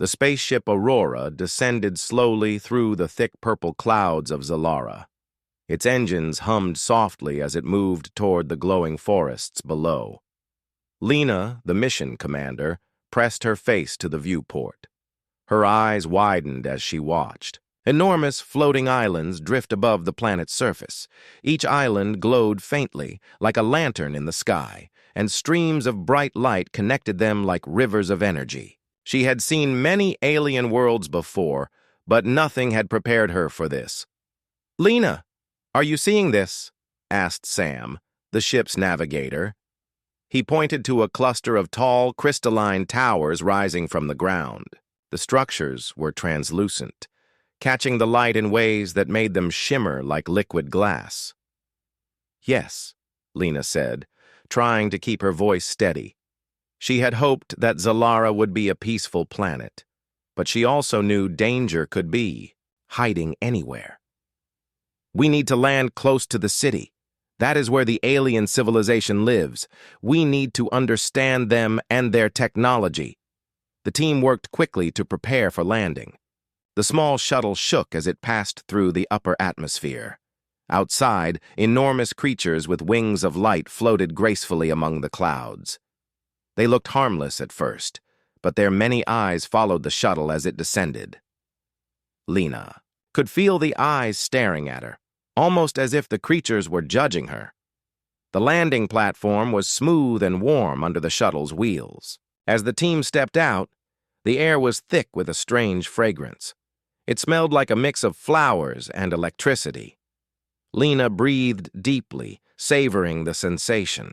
The spaceship Aurora descended slowly through the thick purple clouds of Zalara. Its engines hummed softly as it moved toward the glowing forests below. Lena, the mission commander, pressed her face to the viewport. Her eyes widened as she watched. Enormous floating islands drift above the planet's surface. Each island glowed faintly, like a lantern in the sky, and streams of bright light connected them like rivers of energy. She had seen many alien worlds before, but nothing had prepared her for this. "Lena, are you seeing this?" asked Sam, the ship's navigator. He pointed to a cluster of tall, crystalline towers rising from the ground. The structures were translucent, catching the light in ways that made them shimmer like liquid glass. "Yes," Lena said, trying to keep her voice steady. She had hoped that Zalara would be a peaceful planet, but she also knew danger could be hiding anywhere. "We need to land close to the city. That is where the alien civilization lives. We need to understand them and their technology." The team worked quickly to prepare for landing. The small shuttle shook as it passed through the upper atmosphere. Outside, enormous creatures with wings of light floated gracefully among the clouds. They looked harmless at first, but their many eyes followed the shuttle as it descended. Lena could feel the eyes staring at her, almost as if the creatures were judging her. The landing platform was smooth and warm under the shuttle's wheels. As the team stepped out, the air was thick with a strange fragrance. It smelled like a mix of flowers and electricity. Lena breathed deeply, savoring the sensation.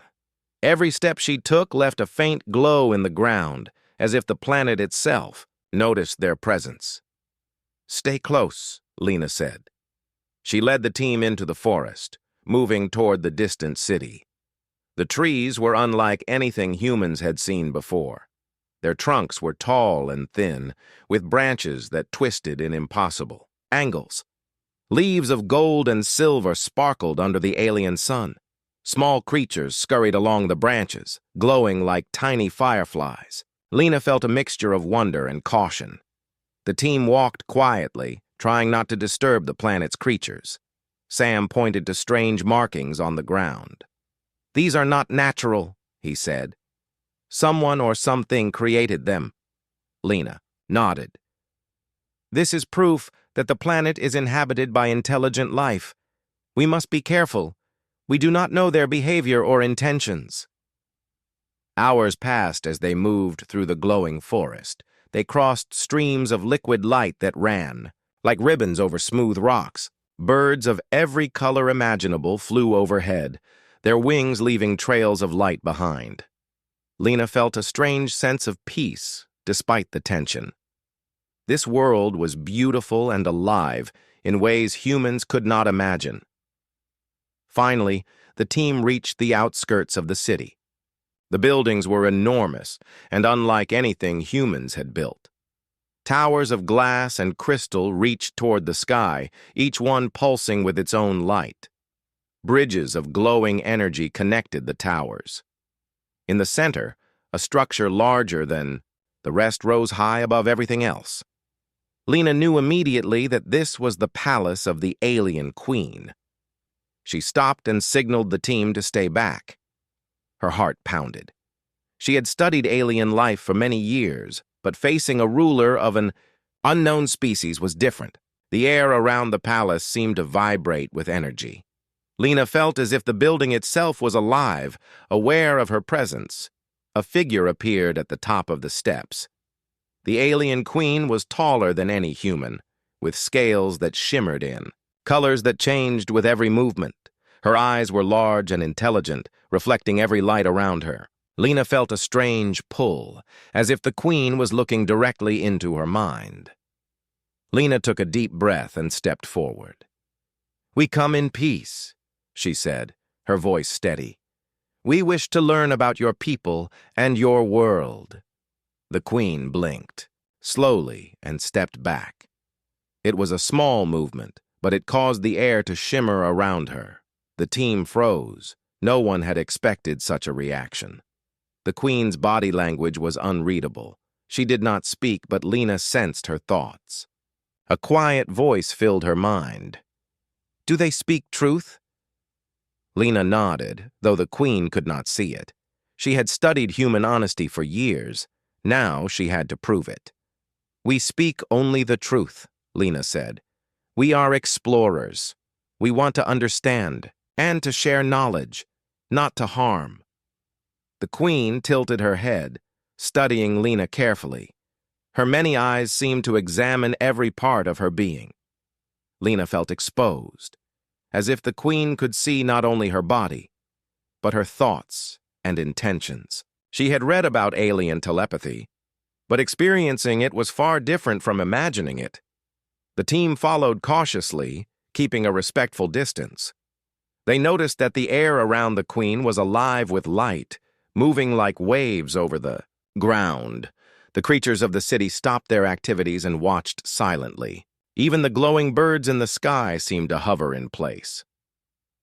Every step she took left a faint glow in the ground, as if the planet itself noticed their presence. "Stay close," Lena said. She led the team into the forest, moving toward the distant city. The trees were unlike anything humans had seen before. Their trunks were tall and thin, with branches that twisted in impossible angles. Leaves of gold and silver sparkled under the alien sun. Small creatures scurried along the branches, glowing like tiny fireflies. Lena felt a mixture of wonder and caution. The team walked quietly, trying not to disturb the planet's creatures. Sam pointed to strange markings on the ground. "These are not natural," he said. "Someone or something created them." Lena nodded. "This is proof that the planet is inhabited by intelligent life. We must be careful. We do not know their behavior or intentions." Hours passed as they moved through the glowing forest. They crossed streams of liquid light that ran, like ribbons over smooth rocks. Birds of every color imaginable flew overhead, their wings leaving trails of light behind. Lena felt a strange sense of peace despite the tension. This world was beautiful and alive in ways humans could not imagine. Finally, the team reached the outskirts of the city. The buildings were enormous and unlike anything humans had built. Towers of glass and crystal reached toward the sky, each one pulsing with its own light. Bridges of glowing energy connected the towers. In the center, a structure larger than the rest rose high above everything else. Lena knew immediately that this was the palace of the alien queen. She stopped and signaled the team to stay back. Her heart pounded. She had studied alien life for many years, but facing a ruler of an unknown species was different. The air around the palace seemed to vibrate with energy. Lena felt as if the building itself was alive, aware of her presence. A figure appeared at the top of the steps. The alien queen was taller than any human, with scales that shimmered in, colors that changed with every movement. Her eyes were large and intelligent, reflecting every light around her. Lena felt a strange pull, as if the queen was looking directly into her mind. Lena took a deep breath and stepped forward. "We come in peace," she said, her voice steady. "We wish to learn about your people and your world." The queen blinked, slowly, and stepped back. It was a small movement, but it caused the air to shimmer around her. The team froze. No one had expected such a reaction. The queen's body language was unreadable. She did not speak, but Lena sensed her thoughts. A quiet voice filled her mind. "Do they speak truth?" Lena nodded, though the queen could not see it. She had studied human honesty for years. Now she had to prove it. "We speak only the truth," Lena said. "We are explorers. We want to understand and to share knowledge, not to harm." The queen tilted her head, studying Lena carefully. Her many eyes seemed to examine every part of her being. Lena felt exposed, as if the queen could see not only her body, but her thoughts and intentions. She had read about alien telepathy, but experiencing it was far different from imagining it. The team followed cautiously, keeping a respectful distance. They noticed that the air around the queen was alive with light, moving like waves over the ground. The creatures of the city stopped their activities and watched silently. Even the glowing birds in the sky seemed to hover in place.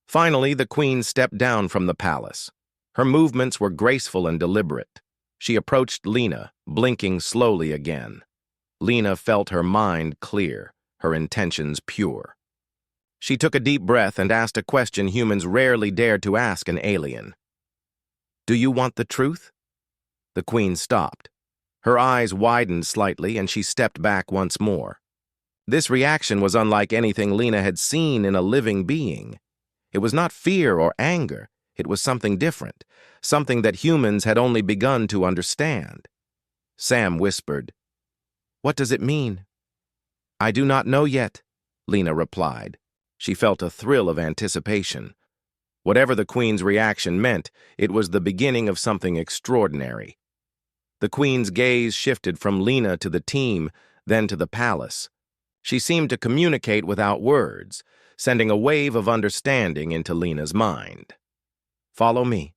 Finally, the queen stepped down from the palace. Her movements were graceful and deliberate. She approached Lena, blinking slowly again. Lena felt her mind clear, her intentions pure. She took a deep breath and asked a question humans rarely dared to ask an alien. "Do you want the truth?" The queen stopped. Her eyes widened slightly and she stepped back once more. This reaction was unlike anything Lena had seen in a living being. It was not fear or anger. It was something different, something that humans had only begun to understand. Sam whispered, "What does it mean?" "I do not know yet," Lena replied. She felt a thrill of anticipation. Whatever the queen's reaction meant, it was the beginning of something extraordinary. The queen's gaze shifted from Lena to the team, then to the palace. She seemed to communicate without words, sending a wave of understanding into Lena's mind. "Follow me.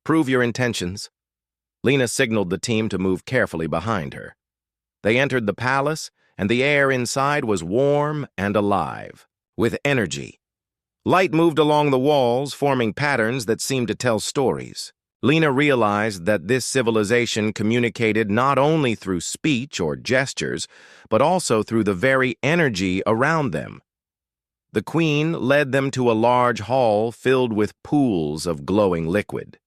Prove your intentions." Lena signaled the team to move carefully behind her. They entered the palace, and the air inside was warm and alive, with energy. Light moved along the walls, forming patterns that seemed to tell stories. Lena realized that this civilization communicated not only through speech or gestures, but also through the very energy around them. The queen led them to a large hall filled with pools of glowing liquid.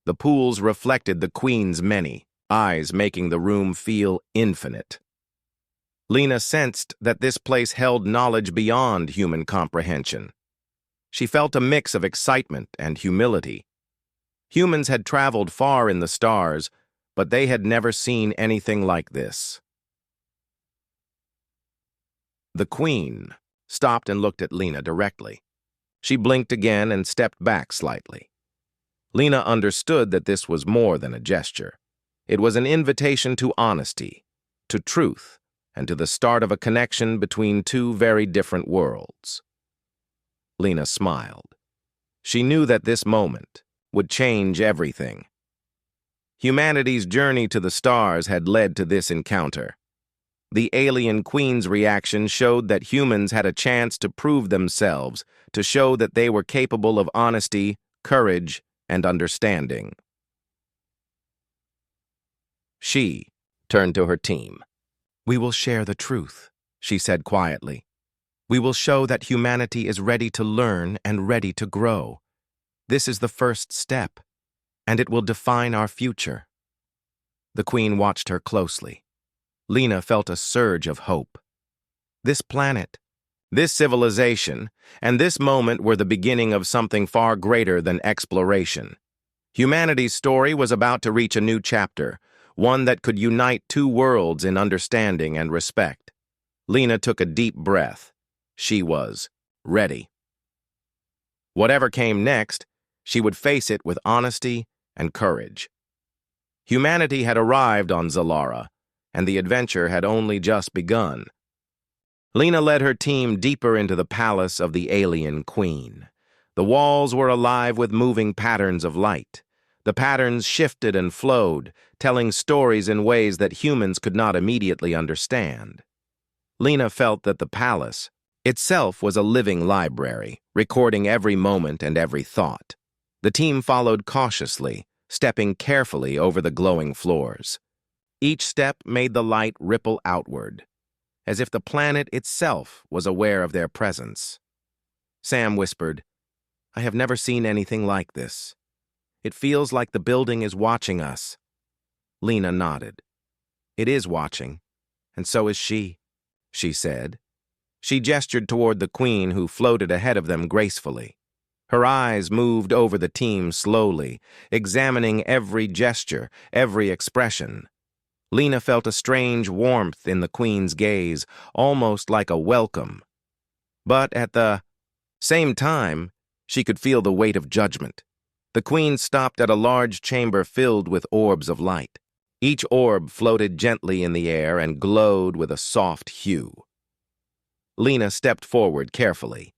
The pools reflected the queen's many eyes, making the room feel infinite. Lena sensed that this place held knowledge beyond human comprehension. She felt a mix of excitement and humility. Humans had traveled far in the stars, but they had never seen anything like this. The queen stopped and looked at Lena directly. She blinked again and stepped back slightly. Lena understood that this was more than a gesture. It was an invitation to honesty, to truth, and to the start of a connection between two very different worlds. Lena smiled. She knew that this moment would change everything. Humanity's journey to the stars had led to this encounter. The alien queen's reaction showed that humans had a chance to prove themselves, to show that they were capable of honesty, courage, and understanding. She turned to her team. "We will share the truth," she said quietly. "We will show that humanity is ready to learn and ready to grow. This is the first step, and it will define our future." The queen watched her closely. Lena felt a surge of hope. This planet, this civilization, and this moment were the beginning of something far greater than exploration. Humanity's story was about to reach a new chapter, one that could unite two worlds in understanding and respect. Lena took a deep breath. She was ready. Whatever came next, she would face it with honesty and courage. Humanity had arrived on Zalara, and the adventure had only just begun. Lena led her team deeper into the palace of the alien queen. The walls were alive with moving patterns of light. The patterns shifted and flowed, telling stories in ways that humans could not immediately understand. Lena felt that the palace itself was a living library, recording every moment and every thought. The team followed cautiously, stepping carefully over the glowing floors. Each step made the light ripple outward, as if the planet itself was aware of their presence. Sam whispered, "I have never seen anything like this. It feels like the building is watching us." Lena nodded. "It is watching, and so is she said. She gestured toward the queen, who floated ahead of them gracefully. Her eyes moved over the team slowly, examining every gesture, every expression. Lena felt a strange warmth in the queen's gaze, almost like a welcome. But at the same time, she could feel the weight of judgment. The queen stopped at a large chamber filled with orbs of light. Each orb floated gently in the air and glowed with a soft hue. Lena stepped forward carefully.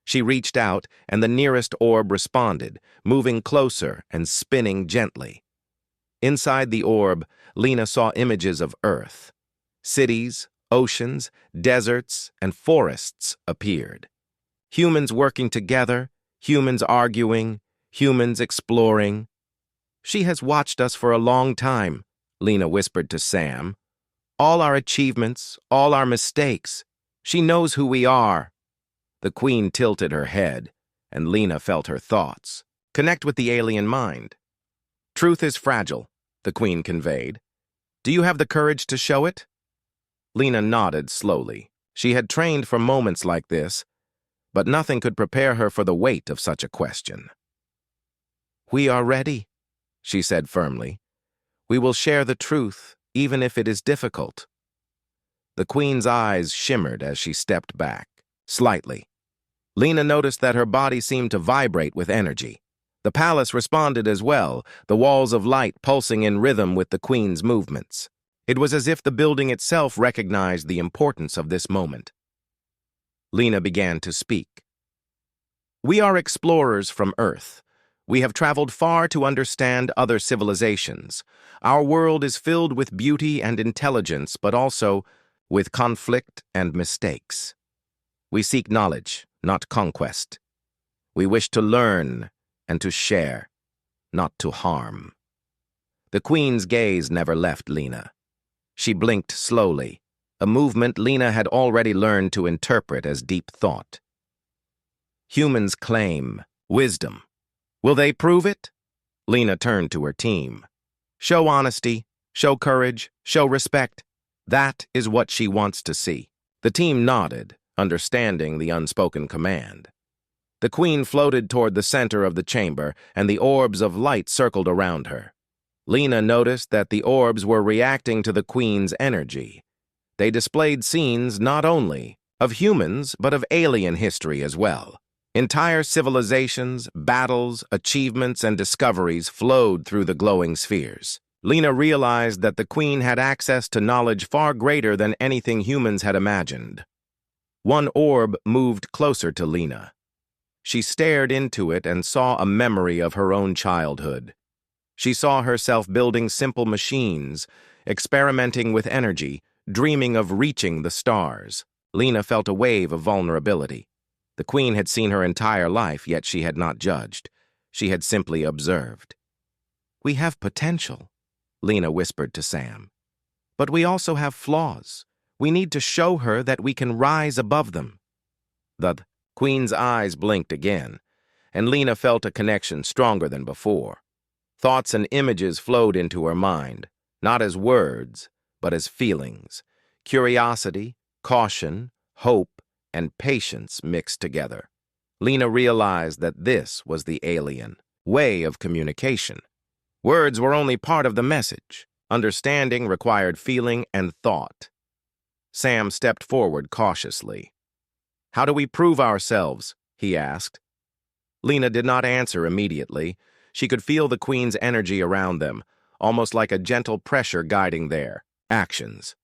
She reached out, and the nearest orb responded, moving closer and spinning gently. Inside the orb, Lena saw images of Earth. Cities, oceans, deserts, and forests appeared. Humans working together, humans arguing, humans exploring. "She has watched us for a long time," Lena whispered to Sam. "All our achievements, all our mistakes. She knows who we are." The queen tilted her head, and Lena felt her thoughts connect with the alien mind. "Truth is fragile," the queen conveyed. "Do you have the courage to show it?" Lena nodded slowly. She had trained for moments like this, but nothing could prepare her for the weight of such a question. "We are ready," she said firmly. "We will share the truth, even if it is difficult." The queen's eyes shimmered as she stepped back, slightly. Lena noticed that her body seemed to vibrate with energy. The palace responded as well, the walls of light pulsing in rhythm with the queen's movements. It was as if the building itself recognized the importance of this moment. Lena began to speak. "We are explorers from Earth. We have traveled far to understand other civilizations. Our world is filled with beauty and intelligence, but also with conflict and mistakes. We seek knowledge, not conquest. We wish to learn and to share, not to harm." The queen's gaze never left Lena. She blinked slowly, a movement Lena had already learned to interpret as deep thought. "Humans claim wisdom. Will they prove it?" Lena turned to her team. "Show honesty, show courage, show respect. That is what she wants to see." The team nodded, understanding the unspoken command. The queen floated toward the center of the chamber, and the orbs of light circled around her. Lena noticed that the orbs were reacting to the queen's energy. They displayed scenes not only of humans, but of alien history as well. Entire civilizations, battles, achievements, and discoveries flowed through the glowing spheres. Lena realized that the queen had access to knowledge far greater than anything humans had imagined. One orb moved closer to Lena. She stared into it and saw a memory of her own childhood. She saw herself building simple machines, experimenting with energy, dreaming of reaching the stars. Lena felt a wave of vulnerability. The queen had seen her entire life, yet she had not judged. She had simply observed. "We have potential," Lena whispered to Sam. "But we also have flaws. We need to show her that we can rise above them." The queen's eyes blinked again, and Lena felt a connection stronger than before. Thoughts and images flowed into her mind, not as words, but as feelings. Curiosity, caution, hope, and patience mixed together. Lena realized that this was the alien way of communication. Words were only part of the message. Understanding required feeling and thought. Sam stepped forward cautiously. "How do we prove ourselves?" he asked. Lena did not answer immediately. She could feel the queen's energy around them, almost like a gentle pressure guiding their actions.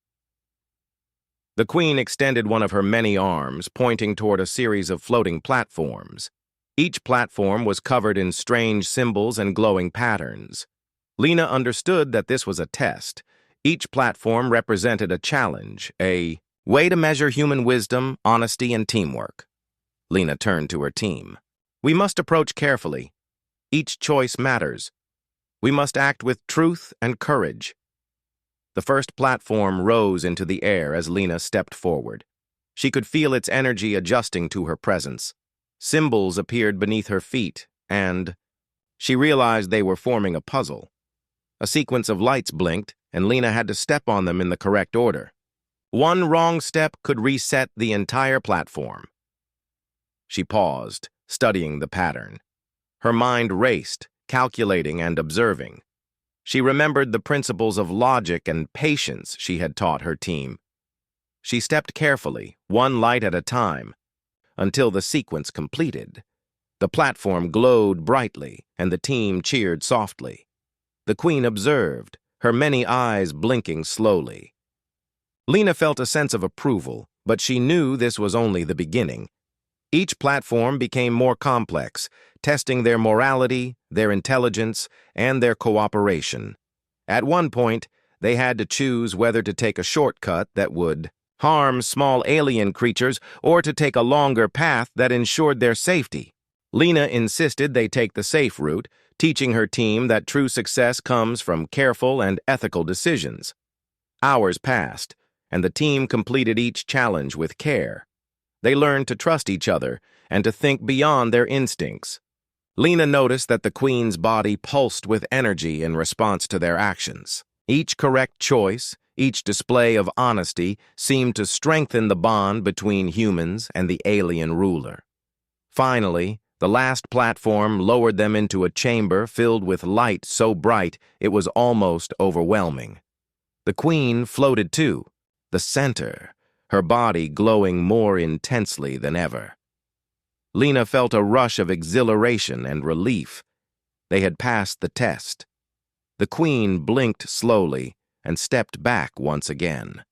The queen extended one of her many arms, pointing toward a series of floating platforms. Each platform was covered in strange symbols and glowing patterns. Lena understood that this was a test. Each platform represented a challenge, a way to measure human wisdom, honesty, and teamwork. Lena turned to her team. "We must approach carefully. Each choice matters. We must act with truth and courage." The first platform rose into the air as Lena stepped forward. She could feel its energy adjusting to her presence. Symbols appeared beneath her feet, and she realized they were forming a puzzle. A sequence of lights blinked, and Lena had to step on them in the correct order. One wrong step could reset the entire platform. She paused, studying the pattern. Her mind raced, calculating and observing. She remembered the principles of logic and patience she had taught her team. She stepped carefully, one light at a time, until the sequence completed. The platform glowed brightly, and the team cheered softly. The queen observed, her many eyes blinking slowly. Lena felt a sense of approval, but she knew this was only the beginning. Each platform became more complex, testing their morality, their intelligence, and their cooperation. At one point, they had to choose whether to take a shortcut that would harm small alien creatures or to take a longer path that ensured their safety. Lena insisted they take the safe route, teaching her team that true success comes from careful and ethical decisions. Hours passed, and the team completed each challenge with care. They learned to trust each other and to think beyond their instincts. Lena noticed that the queen's body pulsed with energy in response to their actions. Each correct choice, each display of honesty seemed to strengthen the bond between humans and the alien ruler. Finally, the last platform lowered them into a chamber filled with light so bright it was almost overwhelming. The queen floated too, the center, her body glowing more intensely than ever. Lena felt a rush of exhilaration and relief. They had passed the test. The queen blinked slowly and stepped back once again.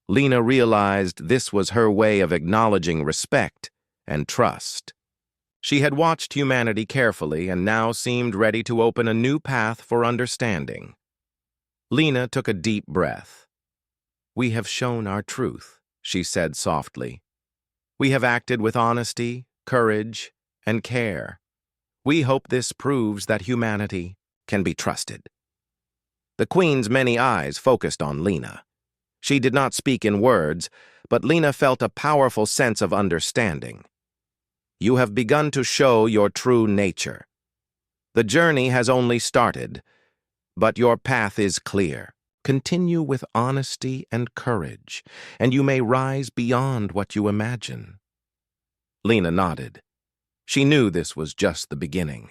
Lena realized this was her way of acknowledging respect and trust. She had watched humanity carefully and now seemed ready to open a new path for understanding. Lena took a deep breath. "We have shown our truth," she said softly. "We have acted with honesty, courage, and care. We hope this proves that humanity can be trusted." The queen's many eyes focused on Lena. She did not speak in words, but Lena felt a powerful sense of understanding. "You have begun to show your true nature. The journey has only started, but your path is clear. Continue with honesty and courage, and you may rise beyond what you imagine." Lena nodded. She knew this was just the beginning.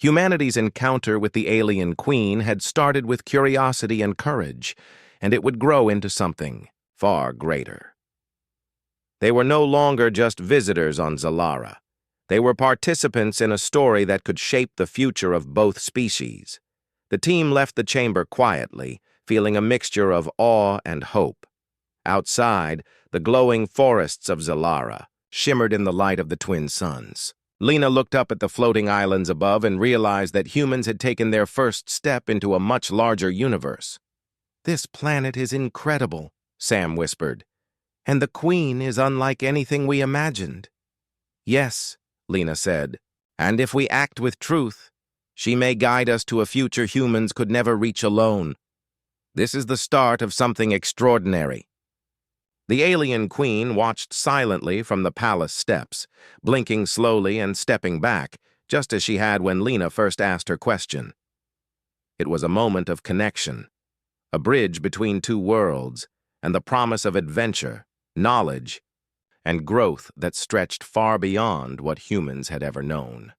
Humanity's encounter with the alien queen had started with curiosity and courage, and it would grow into something far greater. They were no longer just visitors on Zalara. They were participants in a story that could shape the future of both species. The team left the chamber quietly, feeling a mixture of awe and hope. Outside, the glowing forests of Zalara shimmered in the light of the twin suns. Lena looked up at the floating islands above and realized that humans had taken their first step into a much larger universe. "This planet is incredible," Sam whispered, "and the queen is unlike anything we imagined." "Yes," Lena said, "and if we act with truth, she may guide us to a future humans could never reach alone. This is the start of something extraordinary." The alien queen watched silently from the palace steps, blinking slowly and stepping back, just as she had when Lena first asked her question. It was a moment of connection, a bridge between two worlds, and the promise of adventure, knowledge, and growth that stretched far beyond what humans had ever known.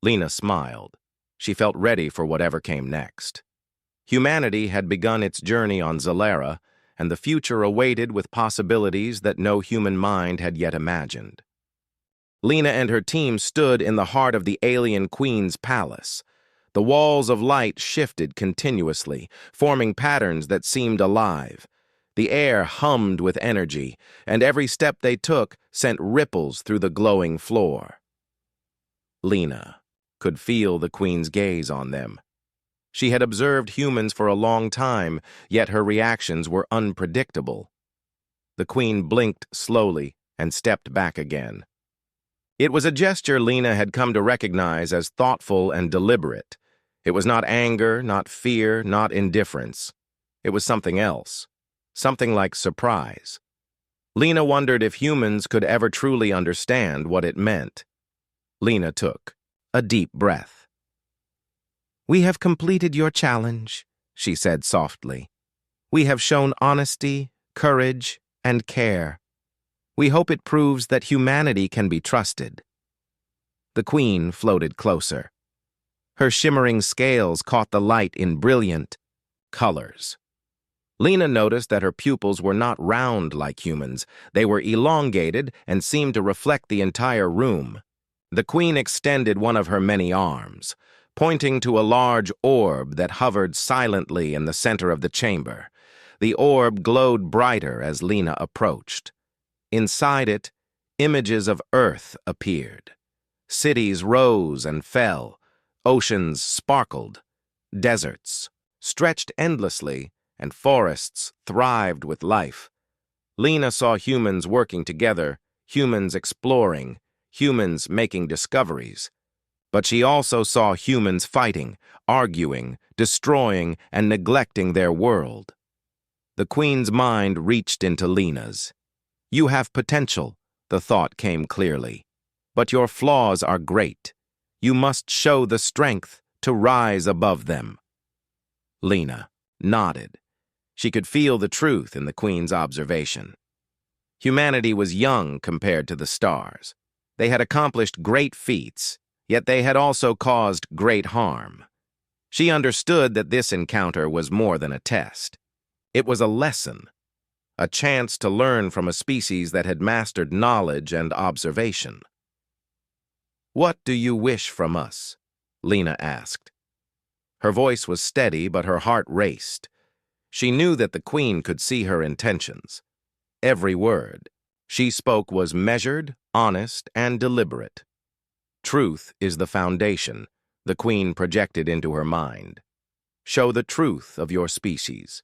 Lena smiled. She felt ready for whatever came next. Humanity had begun its journey on Zalara, and the future awaited with possibilities that no human mind had yet imagined. Lena and her team stood in the heart of the alien queen's palace. The walls of light shifted continuously, forming patterns that seemed alive. The air hummed with energy, and every step they took sent ripples through the glowing floor. Lena could feel the queen's gaze on them. She had observed humans for a long time, yet her reactions were unpredictable. The queen blinked slowly and stepped back again. It was a gesture Lena had come to recognize as thoughtful and deliberate. It was not anger, not fear, not indifference. It was something else. Something like surprise. Lena wondered if humans could ever truly understand what it meant. Lena took a deep breath. "We have completed your challenge," she said softly. "We have shown honesty, courage, and care. We hope it proves that humanity can be trusted." The queen floated closer. Her shimmering scales caught the light in brilliant colors. Lena noticed that her pupils were not round like humans. They were elongated and seemed to reflect the entire room. The queen extended one of her many arms, pointing to a large orb that hovered silently in the center of the chamber. The orb glowed brighter as Lena approached. Inside it, images of Earth appeared. Cities rose and fell. Oceans sparkled. Deserts stretched endlessly, and forests thrived with life. Lena saw humans working together, humans exploring, humans making discoveries. But she also saw humans fighting, arguing, destroying, and neglecting their world. The queen's mind reached into Lena's. "You have potential," the thought came clearly. "But your flaws are great. You must show the strength to rise above them." Lena nodded. She could feel the truth in the queen's observation. Humanity was young compared to the stars. They had accomplished great feats, yet they had also caused great harm. She understood that this encounter was more than a test. It was a lesson, a chance to learn from a species that had mastered knowledge and observation. "What do you wish from us?" Lena asked. Her voice was steady, but her heart raced. She knew that the queen could see her intentions. Every word she spoke was measured, honest, and deliberate. "Truth is the foundation," the queen projected into her mind. "Show the truth of your species.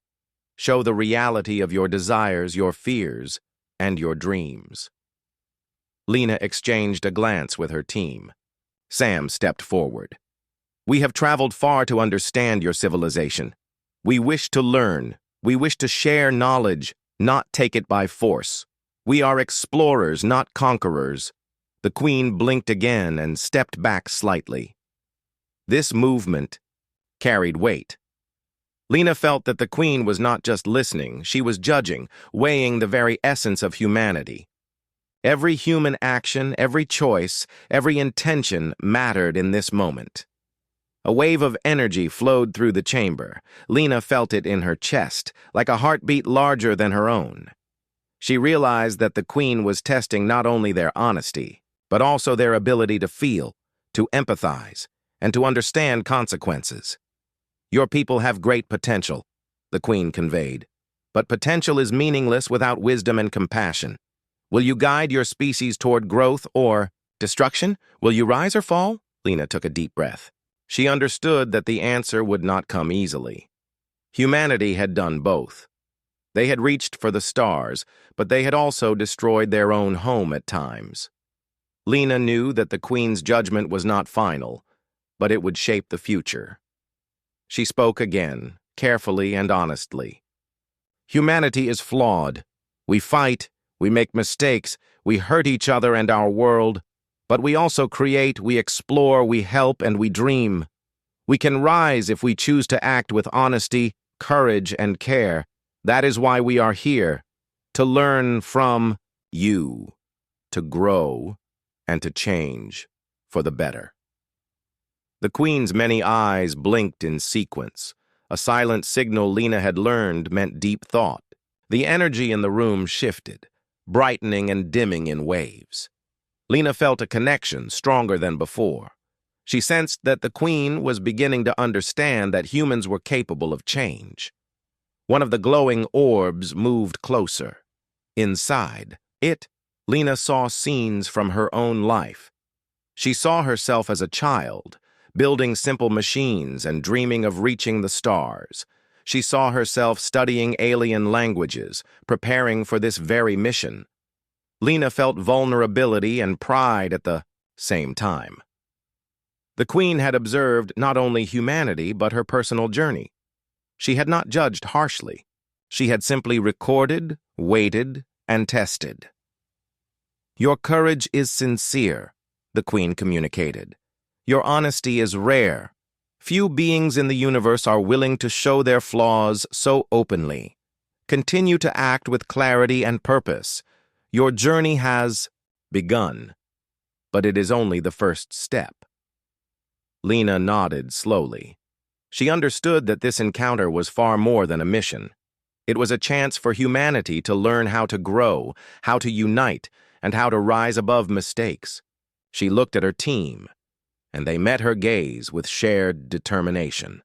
Show the reality of your desires, your fears, and your dreams." Lena exchanged a glance with her team. Sam stepped forward. "We have traveled far to understand your civilization. We wish to learn. We wish to share knowledge, not take it by force. We are explorers, not conquerors." The queen blinked again and stepped back slightly. This movement carried weight. Lena felt that the queen was not just listening, she was judging, weighing the very essence of humanity. Every human action, every choice, every intention mattered in this moment. A wave of energy flowed through the chamber. Lena felt it in her chest, like a heartbeat larger than her own. She realized that the queen was testing not only their honesty, but also their ability to feel, to empathize, and to understand consequences. "Your people have great potential," the queen conveyed. "But potential is meaningless without wisdom and compassion. Will you guide your species toward growth or destruction? Will you rise or fall?" Lena took a deep breath. She understood that the answer would not come easily. Humanity had done both. They had reached for the stars, but they had also destroyed their own home at times. Lena knew that the queen's judgment was not final, but it would shape the future. She spoke again, carefully and honestly. "Humanity is flawed. We fight, we make mistakes, we hurt each other and our world, but we also create, we explore, we help, and we dream. We can rise if we choose to act with honesty, courage, and care. That is why we are here, to learn from you, to grow, and to change for the better." The queen's many eyes blinked in sequence. A silent signal Lena had learned meant deep thought. The energy in the room shifted, brightening and dimming in waves. Lena felt a connection stronger than before. She sensed that the queen was beginning to understand that humans were capable of change. One of the glowing orbs moved closer. Inside it, Lena saw scenes from her own life. She saw herself as a child, building simple machines and dreaming of reaching the stars. She saw herself studying alien languages, preparing for this very mission. Lena felt vulnerability and pride at the same time. The queen had observed not only humanity but her personal journey. She had not judged harshly. She had simply recorded, waited, and tested. "Your courage is sincere," the Queen communicated. "Your honesty is rare. Few beings in the universe are willing to show their flaws so openly. Continue to act with clarity and purpose. Your journey has begun, but it is only the first step." Lena nodded slowly. She understood that this encounter was far more than a mission. It was a chance for humanity to learn how to grow, how to unite, and how to rise above mistakes. She looked at her team, and they met her gaze with shared determination.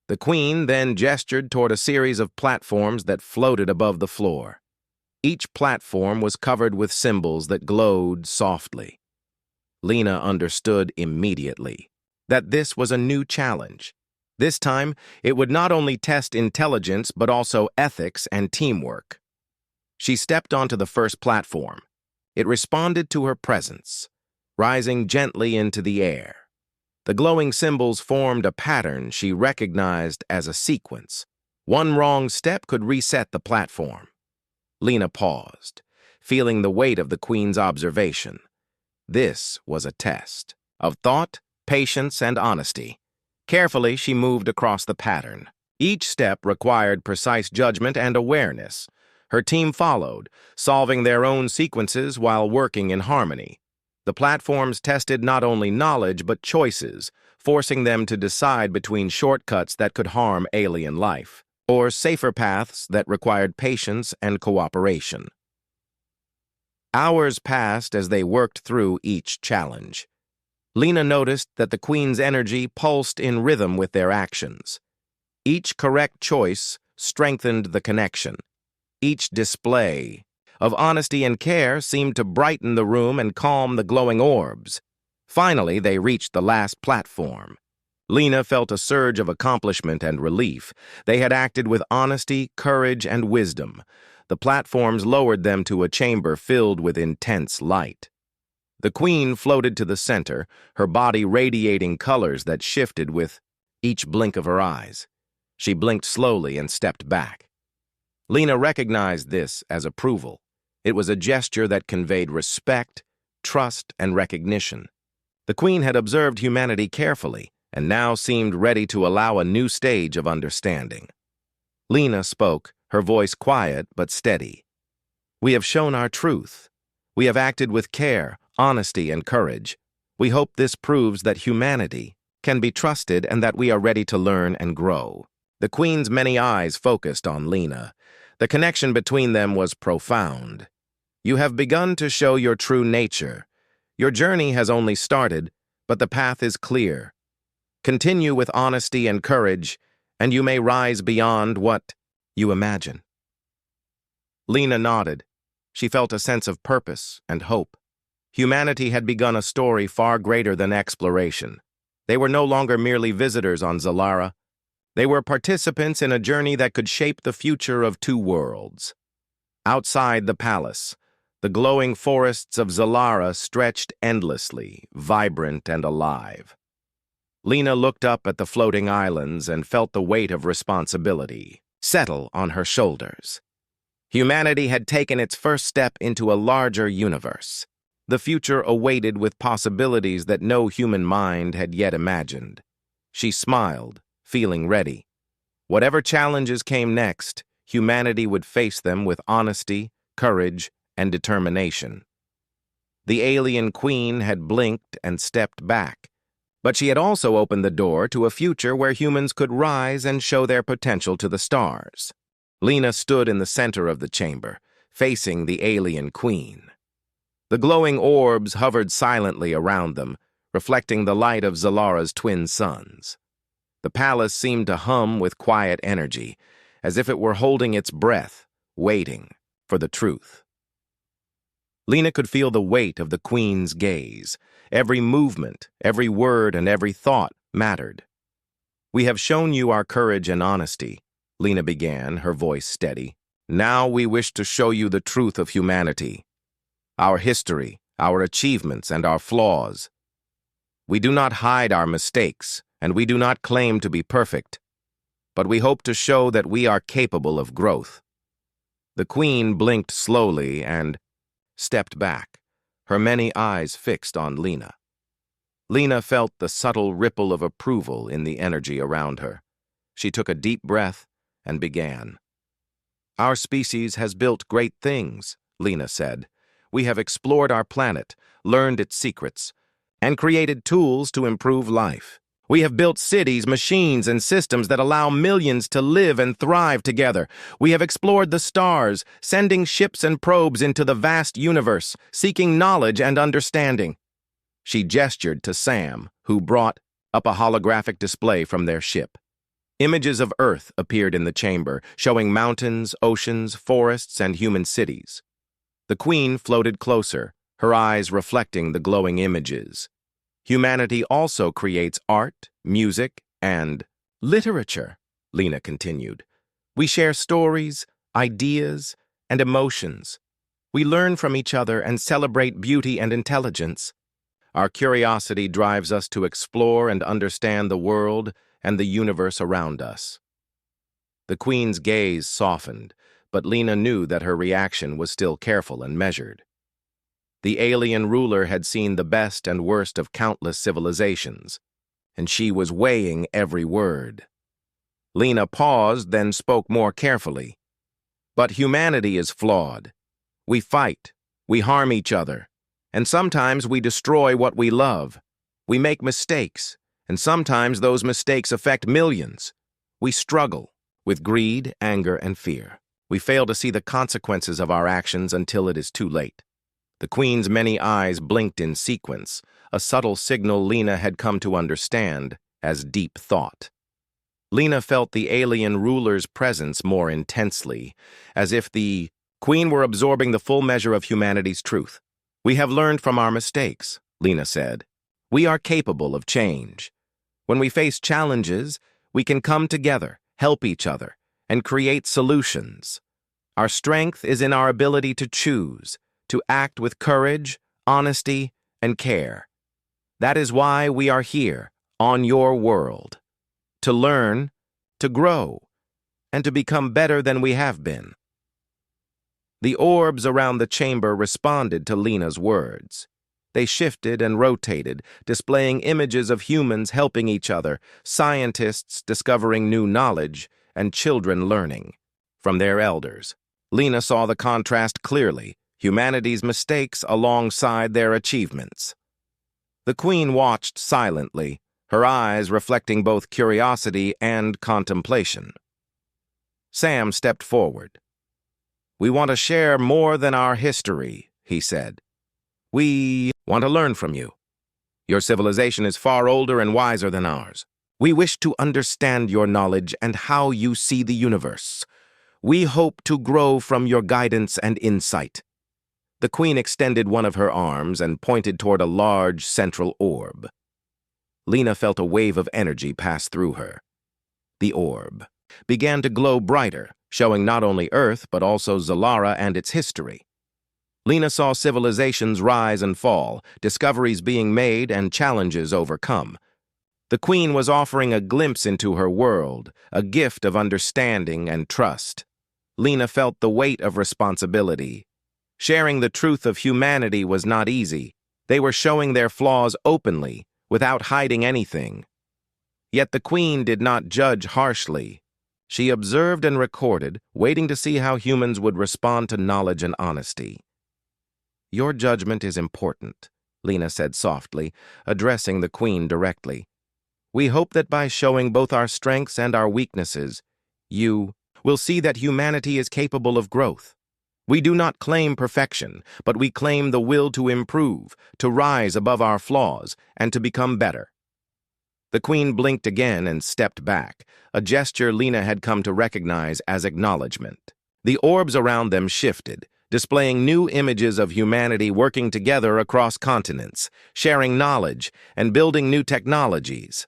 The Queen then gestured toward a series of platforms that floated above the floor. Each platform was covered with symbols that glowed softly. Lena understood immediately that this was a new challenge. This time, it would not only test intelligence but also ethics and teamwork. She stepped onto the first platform. It responded to her presence, rising gently into the air. The glowing symbols formed a pattern she recognized as a sequence. One wrong step could reset the platform. Lena paused, feeling the weight of the Queen's observation. This was a test of thought, patience, and honesty. Carefully, she moved across the pattern. Each step required precise judgment and awareness. Her team followed, solving their own sequences while working in harmony. The platforms tested not only knowledge but choices, forcing them to decide between shortcuts that could harm alien life, or safer paths that required patience and cooperation. Hours passed as they worked through each challenge. Lena noticed that the Queen's energy pulsed in rhythm with their actions. Each correct choice strengthened the connection. Each display of honesty and care seemed to brighten the room and calm the glowing orbs. Finally, they reached the last platform. Lena felt a surge of accomplishment and relief. They had acted with honesty, courage, and wisdom. The platforms lowered them to a chamber filled with intense light. The Queen floated to the center, her body radiating colors that shifted with each blink of her eyes. She blinked slowly and stepped back. Lena recognized this as approval. It was a gesture that conveyed respect, trust, and recognition. The Queen had observed humanity carefully and now seemed ready to allow a new stage of understanding. Lena spoke, her voice quiet but steady. "We have shown our truth. We have acted with care, honesty, and courage. We hope this proves that humanity can be trusted and that we are ready to learn and grow." The Queen's many eyes focused on Lena. The connection between them was profound. "You have begun to show your true nature. Your journey has only started, but the path is clear. Continue with honesty and courage, and you may rise beyond what you imagine." Lena nodded. She felt a sense of purpose and hope. Humanity had begun a story far greater than exploration. They were no longer merely visitors on Zalara. They were participants in a journey that could shape the future of two worlds. Outside the palace, the glowing forests of Zalara stretched endlessly, vibrant and alive. Lena looked up at the floating islands and felt the weight of responsibility settle on her shoulders. Humanity had taken its first step into a larger universe. The future awaited with possibilities that no human mind had yet imagined. She smiled, feeling ready. Whatever challenges came next, humanity would face them with honesty, courage, and determination. The alien Queen had blinked and stepped back, but she had also opened the door to a future where humans could rise and show their potential to the stars. Lena stood in the center of the chamber, facing the alien Queen. The glowing orbs hovered silently around them, reflecting the light of Zalara's twin suns. The palace seemed to hum with quiet energy, as if it were holding its breath, waiting for the truth. Lena could feel the weight of the Queen's gaze. Every movement, every word, and every thought mattered. "We have shown you our courage and honesty," Lena began, her voice steady. "Now we wish to show you the truth of humanity, our history, our achievements, and our flaws. We do not hide our mistakes, and we do not claim to be perfect. but we hope to show that we are capable of growth." The Queen blinked slowly and stepped back, her many eyes fixed on Lena. Lena felt the subtle ripple of approval in the energy around her. She took a deep breath and began. "Our species has built great things," Lena said. "We have explored our planet, learned its secrets, and created tools to improve life. We have built cities, machines, and systems that allow millions to live and thrive together. We have explored the stars, sending ships and probes into the vast universe, seeking knowledge and understanding." She gestured to Sam, who brought up a holographic display from their ship. Images of Earth appeared in the chamber, showing mountains, oceans, forests, and human cities. The Queen floated closer, her eyes reflecting the glowing images. "Humanity also creates art, music, and literature," Lena continued. "We share stories, ideas, and emotions. We learn from each other and celebrate beauty and intelligence. Our curiosity drives us to explore and understand the world and the universe around us." The Queen's gaze softened, but Lena knew that her reaction was still careful and measured. The alien ruler had seen the best and worst of countless civilizations, and she was weighing every word. Lena paused, then spoke more carefully. "But humanity is flawed. We fight, we harm each other, and sometimes we destroy what we love. We make mistakes, and sometimes those mistakes affect millions. We struggle with greed, anger, and fear. We fail to see the consequences of our actions until it is too late." The Queen's many eyes blinked in sequence, a subtle signal Lena had come to understand as deep thought. Lena felt the alien ruler's presence more intensely, as if the Queen were absorbing the full measure of humanity's truth. "We have learned from our mistakes," Lena said. "We are capable of change. When we face challenges, we can come together, help each other, and create solutions. Our strength is in our ability to choose, to act with courage, honesty, and care. That is why we are here, on your world, to learn, to grow, and to become better than we have been." The orbs around the chamber responded to Lena's words. They shifted and rotated, displaying images of humans helping each other, scientists discovering new knowledge, and children learning from their elders. Lena saw the contrast clearly, humanity's mistakes alongside their achievements. The Queen watched silently, her eyes reflecting both curiosity and contemplation. Sam stepped forward. "We want to share more than our history," he said. "We want to learn from you. Your civilization is far older and wiser than ours. We wish to understand your knowledge and how you see the universe. We hope to grow from your guidance and insight." The Queen extended one of her arms and pointed toward a large central orb. Lena felt a wave of energy pass through her. The orb began to glow brighter, showing not only Earth but also Zalara and its history. Lena saw civilizations rise and fall, discoveries being made and challenges overcome. The Queen was offering a glimpse into her world, a gift of understanding and trust. Lena felt the weight of responsibility. Sharing the truth of humanity was not easy. They were showing their flaws openly, without hiding anything. Yet the Queen did not judge harshly. She observed and recorded, waiting to see how humans would respond to knowledge and honesty. "Your judgment is important," Lena said softly, addressing the Queen directly. "We hope that by showing both our strengths and our weaknesses, you will see that humanity is capable of growth. We do not claim perfection, but we claim the will to improve, to rise above our flaws, and to become better." The Queen blinked again and stepped back, a gesture Lena had come to recognize as acknowledgement. The orbs around them shifted, displaying new images of humanity working together across continents, sharing knowledge, and building new technologies.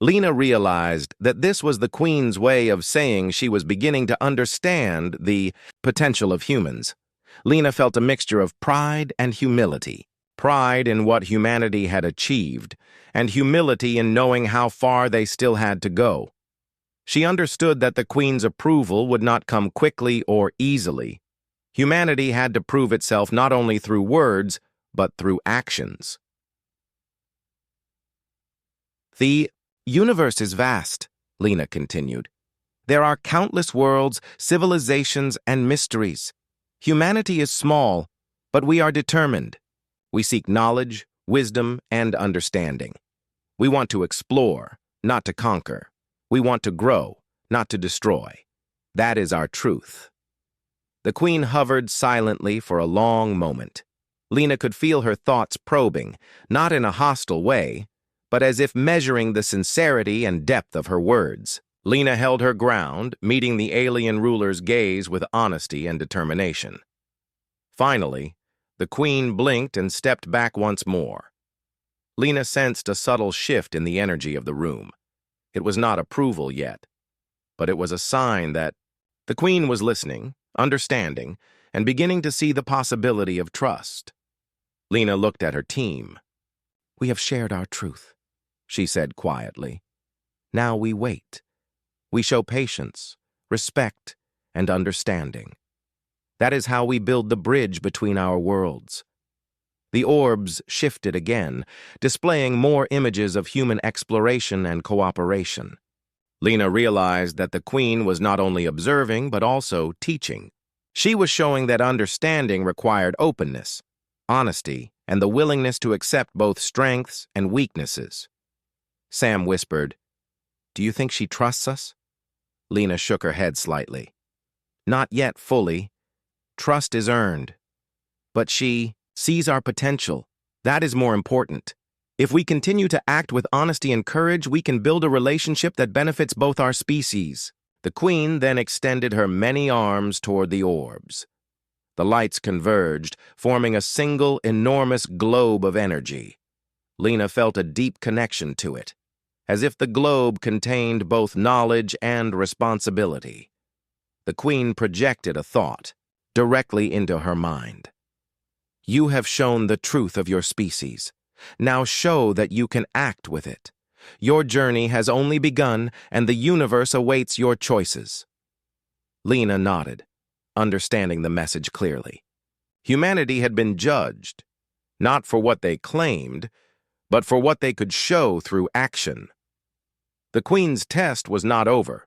Lena realized that this was the Queen's way of saying she was beginning to understand the potential of humans. Lena felt a mixture of pride and humility. Pride in what humanity had achieved, and humility in knowing how far they still had to go. She understood that the Queen's approval would not come quickly or easily. Humanity had to prove itself not only through words, but through actions. The universe is vast, Lena continued. There are countless worlds, civilizations, and mysteries. Humanity is small, but we are determined. We seek knowledge, wisdom, and understanding. We want to explore, not to conquer. We want to grow, not to destroy. That is our truth. The Queen hovered silently for a long moment. Lena could feel her thoughts probing, not in a hostile way, but as if measuring the sincerity and depth of her words. Lena held her ground, meeting the alien ruler's gaze with honesty and determination. Finally, the Queen blinked and stepped back once more. Lena sensed a subtle shift in the energy of the room. It was not approval yet, but it was a sign that the Queen was listening, understanding, and beginning to see the possibility of trust. Lena looked at her team. "We have shared our truth," she said quietly. "Now we wait. We show patience, respect, and understanding. That is how we build the bridge between our worlds." The orbs shifted again, displaying more images of human exploration and cooperation. Lena realized that the Queen was not only observing, but also teaching. She was showing that understanding required openness, honesty, and the willingness to accept both strengths and weaknesses. Sam whispered, "Do you think she trusts us?" Lena shook her head slightly. "Not yet fully. Trust is earned. But she sees our potential. That is more important. If we continue to act with honesty and courage, we can build a relationship that benefits both our species." The Queen then extended her many arms toward the orbs. The lights converged, forming a single, enormous globe of energy. Lena felt a deep connection to it, as if the globe contained both knowledge and responsibility. The Queen projected a thought directly into her mind. "You have shown the truth of your species. Now show that you can act with it. Your journey has only begun, and the universe awaits your choices." Lena nodded, understanding the message clearly. Humanity had been judged, not for what they claimed, but for what they could show through action. The Queen's test was not over,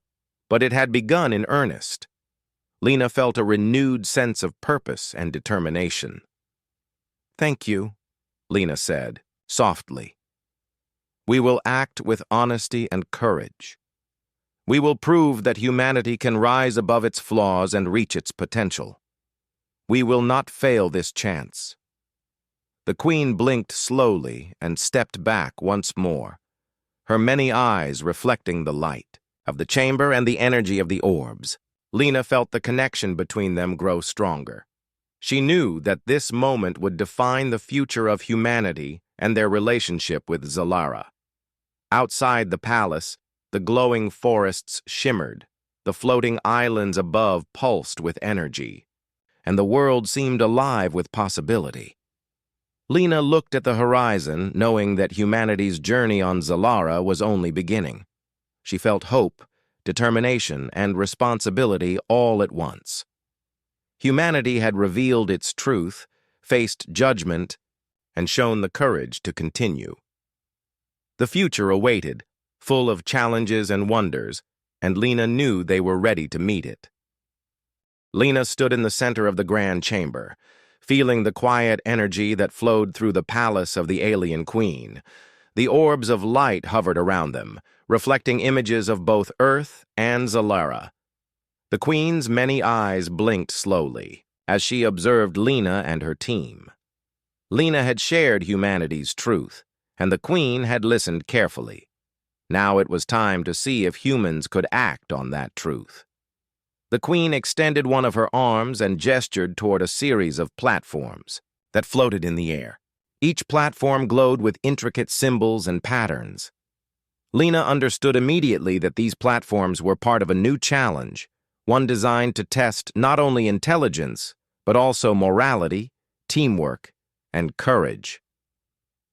but it had begun in earnest. Lena felt a renewed sense of purpose and determination. "Thank you," Lena said, softly. "We will act with honesty and courage. We will prove that humanity can rise above its flaws and reach its potential. We will not fail this chance." The Queen blinked slowly and stepped back once more, her many eyes reflecting the light of the chamber and the energy of the orbs. Lena felt the connection between them grow stronger. She knew that this moment would define the future of humanity and their relationship with Zalara. Outside the palace, the glowing forests shimmered, the floating islands above pulsed with energy, and the world seemed alive with possibility. Lena looked at the horizon, knowing that humanity's journey on Zalara was only beginning. She felt hope, determination, and responsibility all at once. Humanity had revealed its truth, faced judgment, and shown the courage to continue. The future awaited, full of challenges and wonders, and Lena knew they were ready to meet it. Lena stood in the center of the grand chamber, feeling the quiet energy that flowed through the palace of the alien queen. The orbs of light hovered around them, reflecting images of both Earth and Zalara. The queen's many eyes blinked slowly as she observed Lena and her team. Lena had shared humanity's truth, and the queen had listened carefully. Now it was time to see if humans could act on that truth. The queen extended one of her arms and gestured toward a series of platforms that floated in the air. Each platform glowed with intricate symbols and patterns. Lena understood immediately that these platforms were part of a new challenge, one designed to test not only intelligence, but also morality, teamwork, and courage.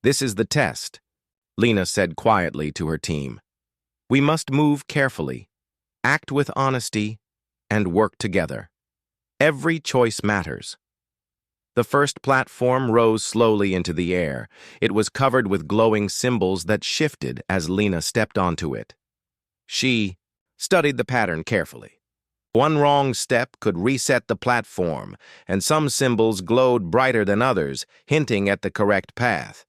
"This is the test," Lena said quietly to her team. "We must move carefully. act with honesty, and work together. Every choice matters. The first platform rose slowly into the air. It was covered with glowing symbols that shifted as Lena stepped onto it. She studied the pattern carefully. One wrong step could reset the platform, and some symbols glowed brighter than others, hinting at the correct path.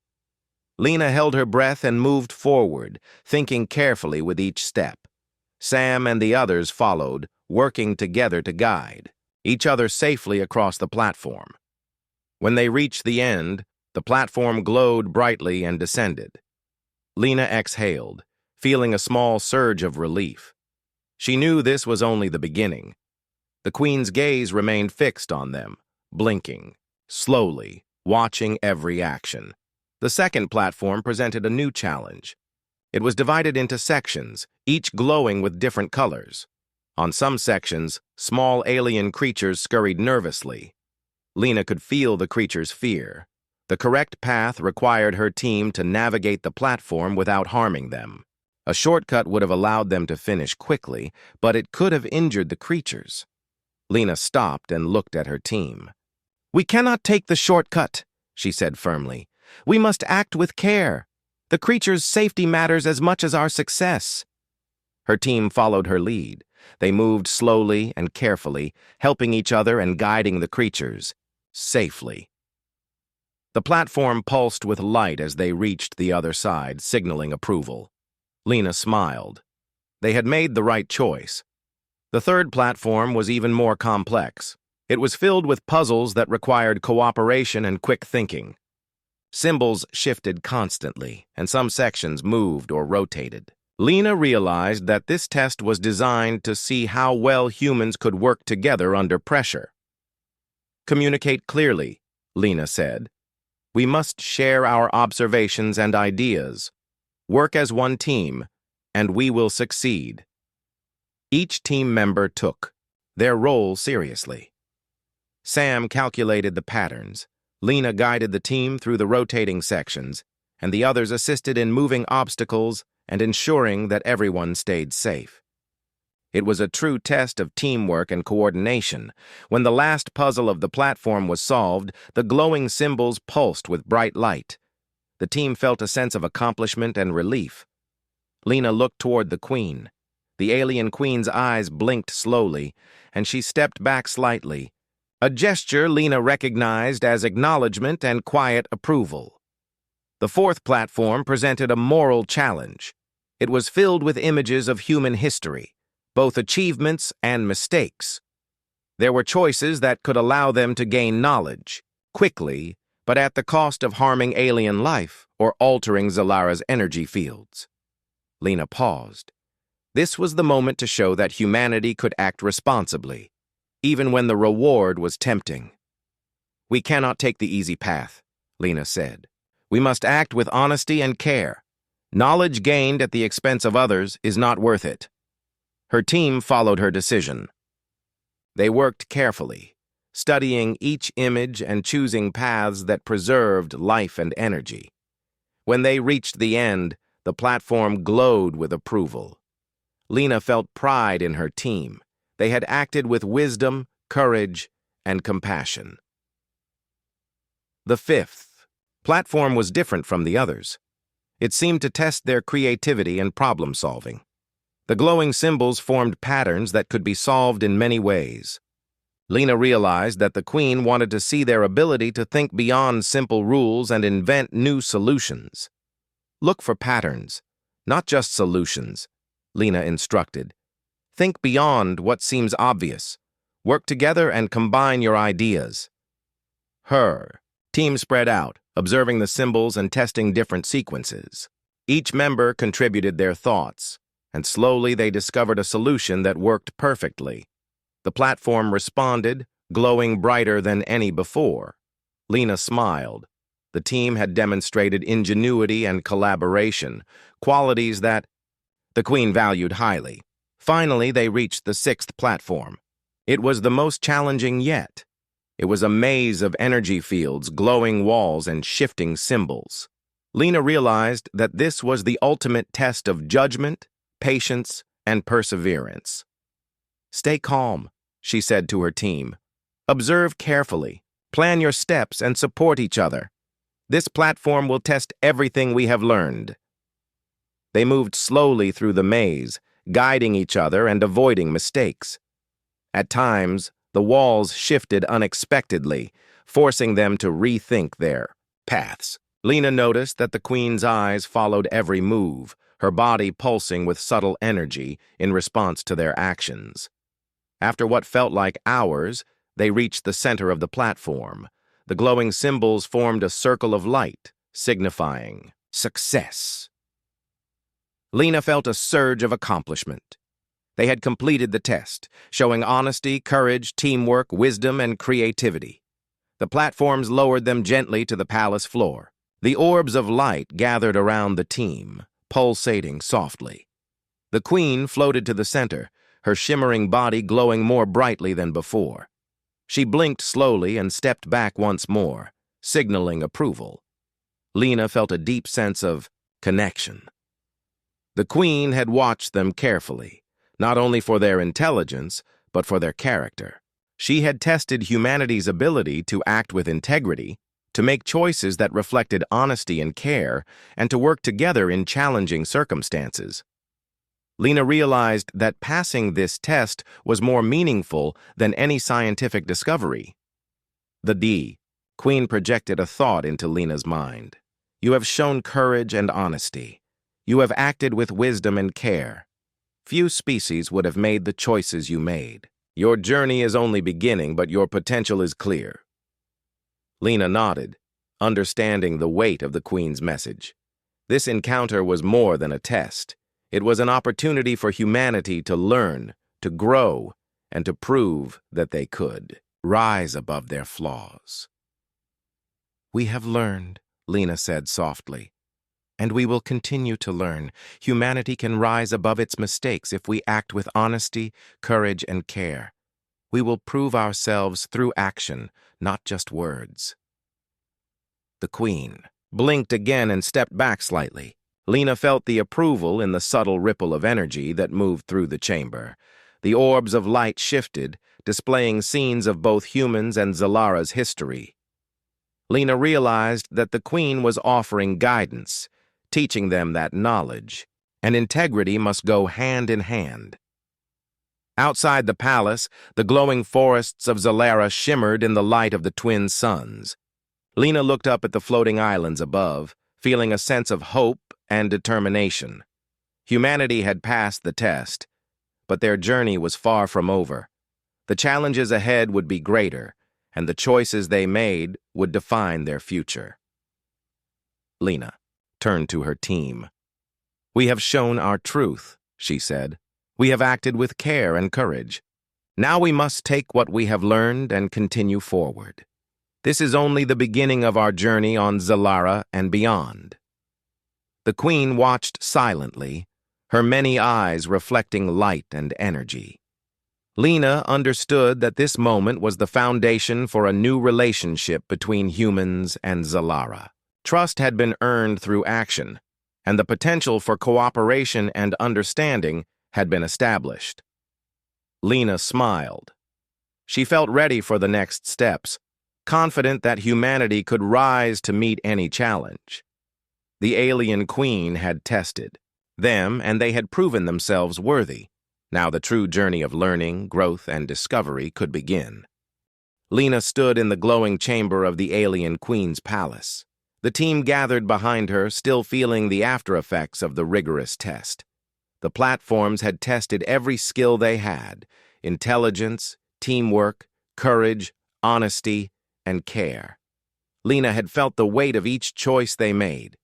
Lena held her breath and moved forward, thinking carefully with each step. Sam and the others followed, working together to guide each other safely across the platform. When they reached the end, the platform glowed brightly and descended. Lena exhaled, feeling a small surge of relief. She knew this was only the beginning. The Queen's gaze remained fixed on them, blinking, slowly, watching every action. The second platform presented a new challenge. It was divided into sections, each glowing with different colors. On some sections, small alien creatures scurried nervously. Lena could feel the creatures' fear. The correct path required her team to navigate the platform without harming them. A shortcut would have allowed them to finish quickly, but it could have injured the creatures. Lena stopped and looked at her team. "We cannot take the shortcut," she said firmly. "We must act with care. The creatures' safety matters as much as our success." Her team followed her lead. They moved slowly and carefully, helping each other and guiding the creatures safely. The platform pulsed with light as they reached the other side, signaling approval. Lena smiled. They had made the right choice. The third platform was even more complex. It was filled with puzzles that required cooperation and quick thinking. Symbols shifted constantly, and some sections moved or rotated. Lena realized that this test was designed to see how well humans could work together under pressure. "Communicate clearly," Lena said. "We must share our observations and ideas. Work as one team, and we will succeed." Each team member took their role seriously. Sam calculated the patterns. Lena guided the team through the rotating sections, and the others assisted in moving obstacles and ensuring that everyone stayed safe. It was a true test of teamwork and coordination. When the last puzzle of the platform was solved, the glowing symbols pulsed with bright light. The team felt a sense of accomplishment and relief. Lena looked toward the Queen. The alien Queen's eyes blinked slowly, and she stepped back slightly, a gesture Lena recognized as acknowledgement and quiet approval. The fourth platform presented a moral challenge. It was filled with images of human history, both achievements and mistakes. There were choices that could allow them to gain knowledge quickly, but at the cost of harming alien life or altering Zalara's energy fields. Lena paused. This was the moment to show that humanity could act responsibly, even when the reward was tempting. "We cannot take the easy path," Lena said. "We must act with honesty and care. Knowledge gained at the expense of others is not worth it." Her team followed her decision. They worked carefully, studying each image and choosing paths that preserved life and energy. When they reached the end, the platform glowed with approval. Lena felt pride in her team. They had acted with wisdom, courage, and compassion. The fifth platform was different from the others. It seemed to test their creativity and problem-solving. The glowing symbols formed patterns that could be solved in many ways. Lena realized that the Queen wanted to see their ability to think beyond simple rules and invent new solutions. "Look for patterns, not just solutions," Lena instructed. "Think beyond what seems obvious. Work together and combine your ideas." Her team spread out, observing the symbols and testing different sequences. Each member contributed their thoughts, and slowly they discovered a solution that worked perfectly. The platform responded, glowing brighter than any before. Lena smiled. The team had demonstrated ingenuity and collaboration, qualities that the Queen valued highly. Finally, they reached the sixth platform. It was the most challenging yet. It was a maze of energy fields, glowing walls, and shifting symbols. Lena realized that this was the ultimate test of judgment, patience, and perseverance. "Stay calm," she said to her team. "Observe carefully, plan your steps, and support each other. This platform will test everything we have learned." They moved slowly through the maze, guiding each other and avoiding mistakes. At times, the walls shifted unexpectedly, forcing them to rethink their paths. Lena noticed that the Queen's eyes followed every move, her body pulsing with subtle energy in response to their actions. After what felt like hours, they reached the center of the platform. The glowing symbols formed a circle of light, signifying success. Lena felt a surge of accomplishment. They had completed the test, showing honesty, courage, teamwork, wisdom, and creativity. The platforms lowered them gently to the palace floor. The orbs of light gathered around the team, pulsating softly. The Queen floated to the center, her shimmering body glowing more brightly than before. She blinked slowly and stepped back once more, signaling approval. Lena felt a deep sense of connection. The Queen had watched them carefully, not only for their intelligence, but for their character. She had tested humanity's ability to act with integrity, to make choices that reflected honesty and care, and to work together in challenging circumstances. Lena realized that passing this test was more meaningful than any scientific discovery. The Queen projected a thought into Lena's mind. "You have shown courage and honesty. You have acted with wisdom and care. Few species would have made the choices you made. Your journey is only beginning, but your potential is clear." Lena nodded, understanding the weight of the Queen's message. This encounter was more than a test. It was an opportunity for humanity to learn, to grow, and to prove that they could rise above their flaws. "We have learned," Lena said softly, "and we will continue to learn. Humanity can rise above its mistakes if we act with honesty, courage, and care. We will prove ourselves through action, not just words." The Queen blinked again and stepped back slightly. Lena felt the approval in the subtle ripple of energy that moved through the chamber. The orbs of light shifted, displaying scenes of both humans and Zalara's history. Lena realized that the Queen was offering guidance, teaching them that knowledge and integrity must go hand in hand. Outside the palace, the glowing forests of Zalara shimmered in the light of the twin suns. Lena looked up at the floating islands above, feeling a sense of hope and determination. Humanity had passed the test, but their journey was far from over. The challenges ahead would be greater, and the choices they made would define their future. Lena turned to her team. "We have shown our truth," she said. "We have acted with care and courage. Now we must take what we have learned and continue forward. This is only the beginning of our journey on Zalara and beyond." The Queen watched silently, her many eyes reflecting light and energy. Lena understood that this moment was the foundation for a new relationship between humans and Zalara. Trust had been earned through action, and the potential for cooperation and understanding had been established. Lena smiled. She felt ready for the next steps, confident that humanity could rise to meet any challenge. The alien Queen had tested them, and they had proven themselves worthy. Now the true journey of learning, growth, and discovery could begin. Lena stood in the glowing chamber of the alien Queen's palace. The team gathered behind her, still feeling the after-effects of the rigorous test. The platforms had tested every skill they had: intelligence, teamwork, courage, honesty, and care. Lena had felt the weight of each choice they made.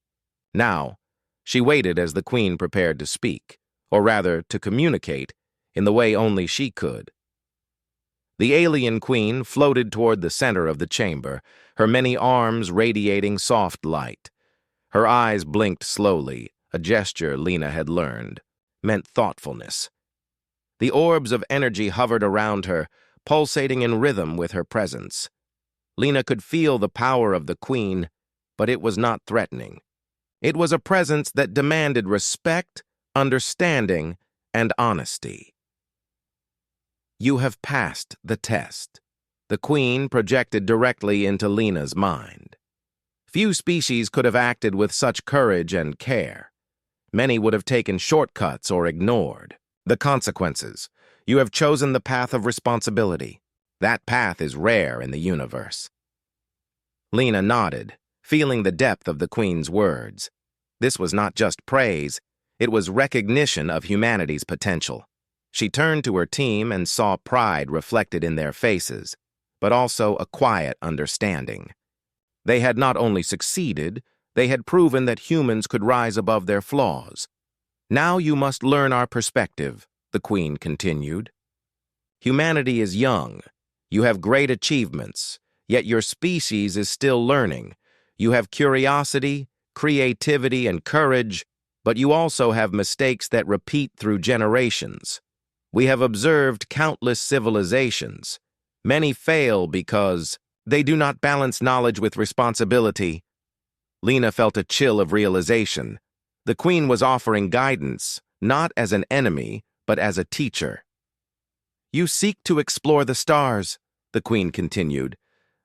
Now, she waited as the Queen prepared to speak, or rather to communicate, in the way only she could. The alien Queen floated toward the center of the chamber, her many arms radiating soft light. Her eyes blinked slowly, a gesture Lena had learned, meant thoughtfulness. The orbs of energy hovered around her, pulsating in rhythm with her presence. Lena could feel the power of the Queen, but it was not threatening. It was a presence that demanded respect, understanding, and honesty. You have passed the test. The Queen projected directly into Lena's mind. Few species could have acted with such courage and care. Many would have taken shortcuts or ignored the consequences. You have chosen the path of responsibility. That path is rare in the universe. Lena nodded, feeling the depth of the Queen's words. This was not just praise, it was recognition of humanity's potential. She turned to her team and saw pride reflected in their faces, but also a quiet understanding. They had not only succeeded, they had proven that humans could rise above their flaws. Now you must learn our perspective, the Queen continued. Humanity is young. You have great achievements, yet your species is still learning. You have curiosity, creativity, and courage, but you also have mistakes that repeat through generations. We have observed countless civilizations. Many fail because they do not balance knowledge with responsibility. Lena felt a chill of realization. The Queen was offering guidance, not as an enemy, but as a teacher. You seek to explore the stars, the Queen continued.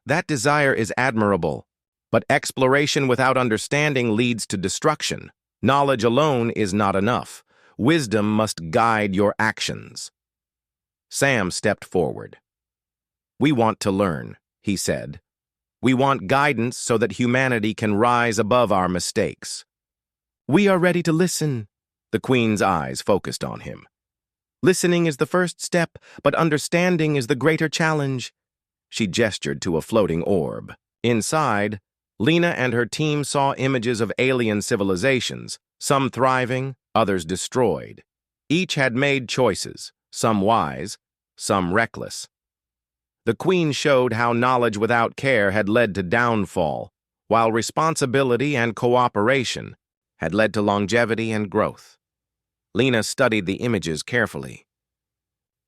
That desire is admirable, but exploration without understanding leads to destruction. Knowledge alone is not enough. Wisdom must guide your actions. Sam stepped forward. We want to learn, he said. We want guidance so that humanity can rise above our mistakes. We are ready to listen. The Queen's eyes focused on him. Listening is the first step, but understanding is the greater challenge. She gestured to a floating orb. Inside, Lena and her team saw images of alien civilizations, some thriving, others destroyed. Each had made choices, some wise, some reckless. The Queen showed how knowledge without care had led to downfall, while responsibility and cooperation had led to longevity and growth. Lena studied the images carefully.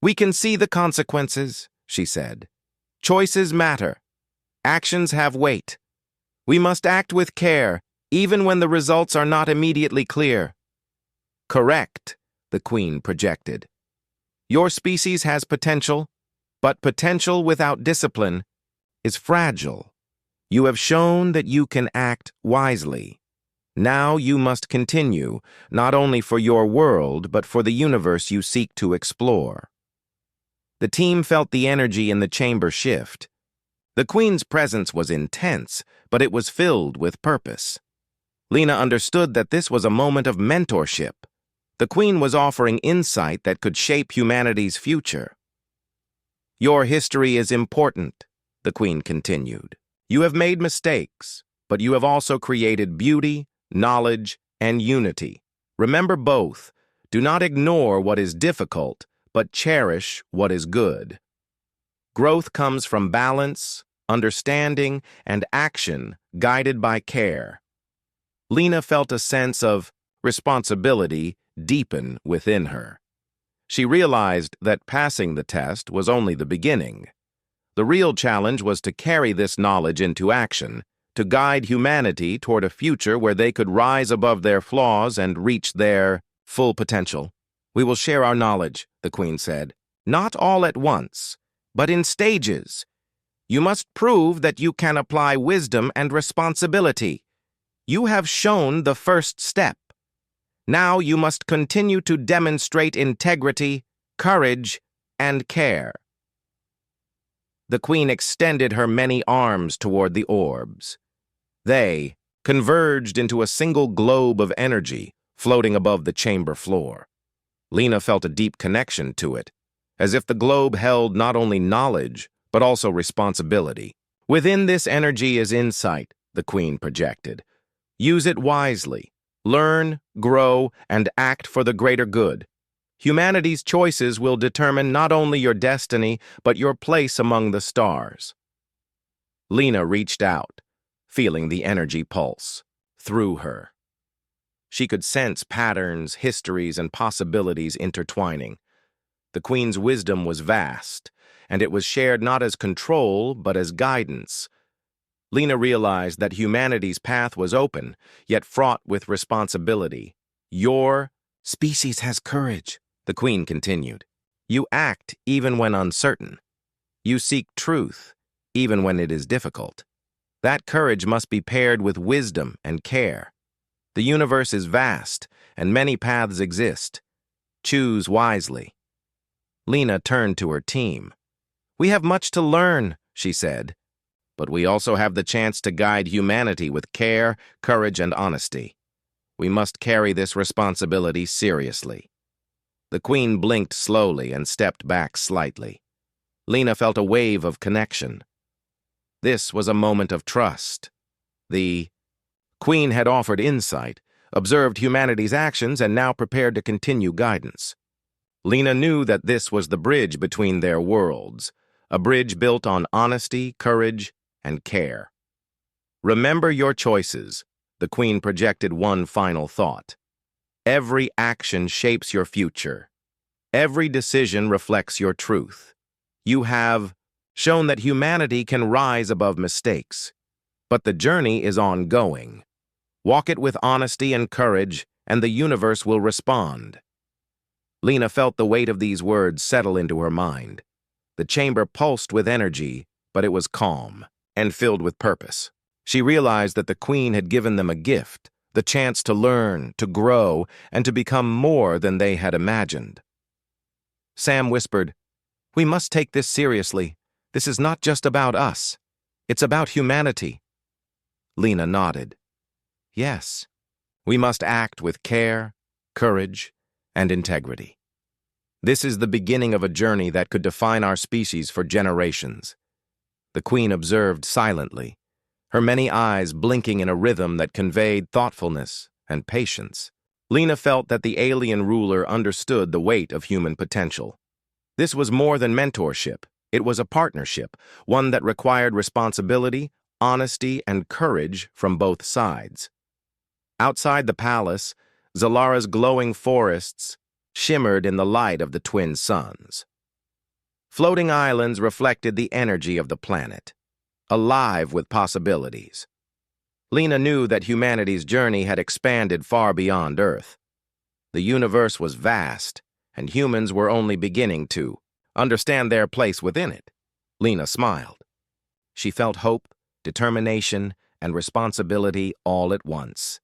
We can see the consequences, she said. Choices matter. Actions have weight. We must act with care, even when the results are not immediately clear. Correct, the Queen projected. Your species has potential, but potential without discipline is fragile. You have shown that you can act wisely. Now you must continue, not only for your world, but for the universe you seek to explore. The team felt the energy in the chamber shift. The Queen's presence was intense, but it was filled with purpose. Lena understood that this was a moment of mentorship. The Queen was offering insight that could shape humanity's future. Your history is important, the Queen continued. You have made mistakes, but you have also created beauty, knowledge, and unity. Remember both. Do not ignore what is difficult, but cherish what is good. Growth comes from balance, understanding, and action guided by care. Lena felt a sense of responsibility deepen within her. She realized that passing the test was only the beginning. The real challenge was to carry this knowledge into action, to guide humanity toward a future where they could rise above their flaws and reach their full potential. We will share our knowledge, the Queen said. Not all at once, but in stages. You must prove that you can apply wisdom and responsibility. You have shown the first step. Now you must continue to demonstrate integrity, courage, and care. The Queen extended her many arms toward the orbs. They converged into a single globe of energy floating above the chamber floor. Lena felt a deep connection to it, as if the globe held not only knowledge, but also responsibility. Within this energy is insight, the Queen projected. Use it wisely. Learn, grow, and act for the greater good. Humanity's choices will determine not only your destiny, but your place among the stars. Lena reached out, feeling the energy pulse through her. She could sense patterns, histories, and possibilities intertwining. The Queen's wisdom was vast, and it was shared not as control, but as guidance. Lena realized that humanity's path was open, yet fraught with responsibility. Your species has courage, The queen continued. You act even when uncertain. You seek truth, even when it is difficult. That courage must be paired with wisdom and care. The universe is vast, and many paths exist. Choose wisely. Lena turned to her team. We have much to learn, she said, but we also have the chance to guide humanity with care, courage, and honesty. We must carry this responsibility seriously. The queen blinked slowly and stepped back slightly. Lena felt a wave of connection. This was a moment of trust. The queen had offered insight, observed humanity's actions, and now prepared to continue guidance. Lena knew that this was the bridge between their worlds, a bridge built on honesty, courage, and care. Remember your choices, the queen projected one final thought. Every action shapes your future. Every decision reflects your truth. You have shown that humanity can rise above mistakes, but the journey is ongoing. Walk it with honesty and courage, and the universe will respond. Lena felt the weight of these words settle into her mind. The chamber pulsed with energy, but it was calm and filled with purpose. She realized that the queen had given them a gift, the chance to learn, to grow, and to become more than they had imagined. Sam whispered, We must take this seriously. This is not just about us. It's about humanity. Lena nodded. Yes, we must act with care, courage, and integrity. This is the beginning of a journey that could define our species for generations. The queen observed silently, her many eyes blinking in a rhythm that conveyed thoughtfulness and patience. Lena felt that the alien ruler understood the weight of human potential. This was more than mentorship. It was a partnership, one that required responsibility, honesty, and courage from both sides. Outside the palace, Zalara's glowing forests shimmered in the light of the twin suns. Floating islands reflected the energy of the planet, alive with possibilities. Lena knew that humanity's journey had expanded far beyond Earth. The universe was vast, and humans were only beginning to understand their place within it. Lena smiled. She felt hope, determination, and responsibility all at once.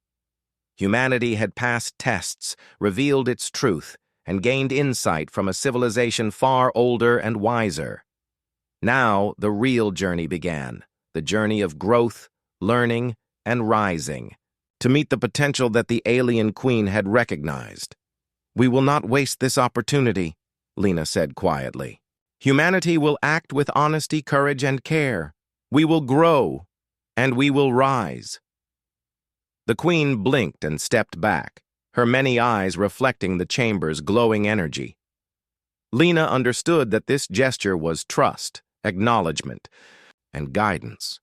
Humanity had passed tests, revealed its truth, and gained insight from a civilization far older and wiser. Now, the real journey began, the journey of growth, learning, and rising, to meet the potential that the alien queen had recognized. We will not waste this opportunity, Lena said quietly. Humanity will act with honesty, courage, and care. We will grow, and we will rise. The queen blinked and stepped back, her many eyes reflecting the chamber's glowing energy. Lena understood that this gesture was trust, acknowledgement, and guidance.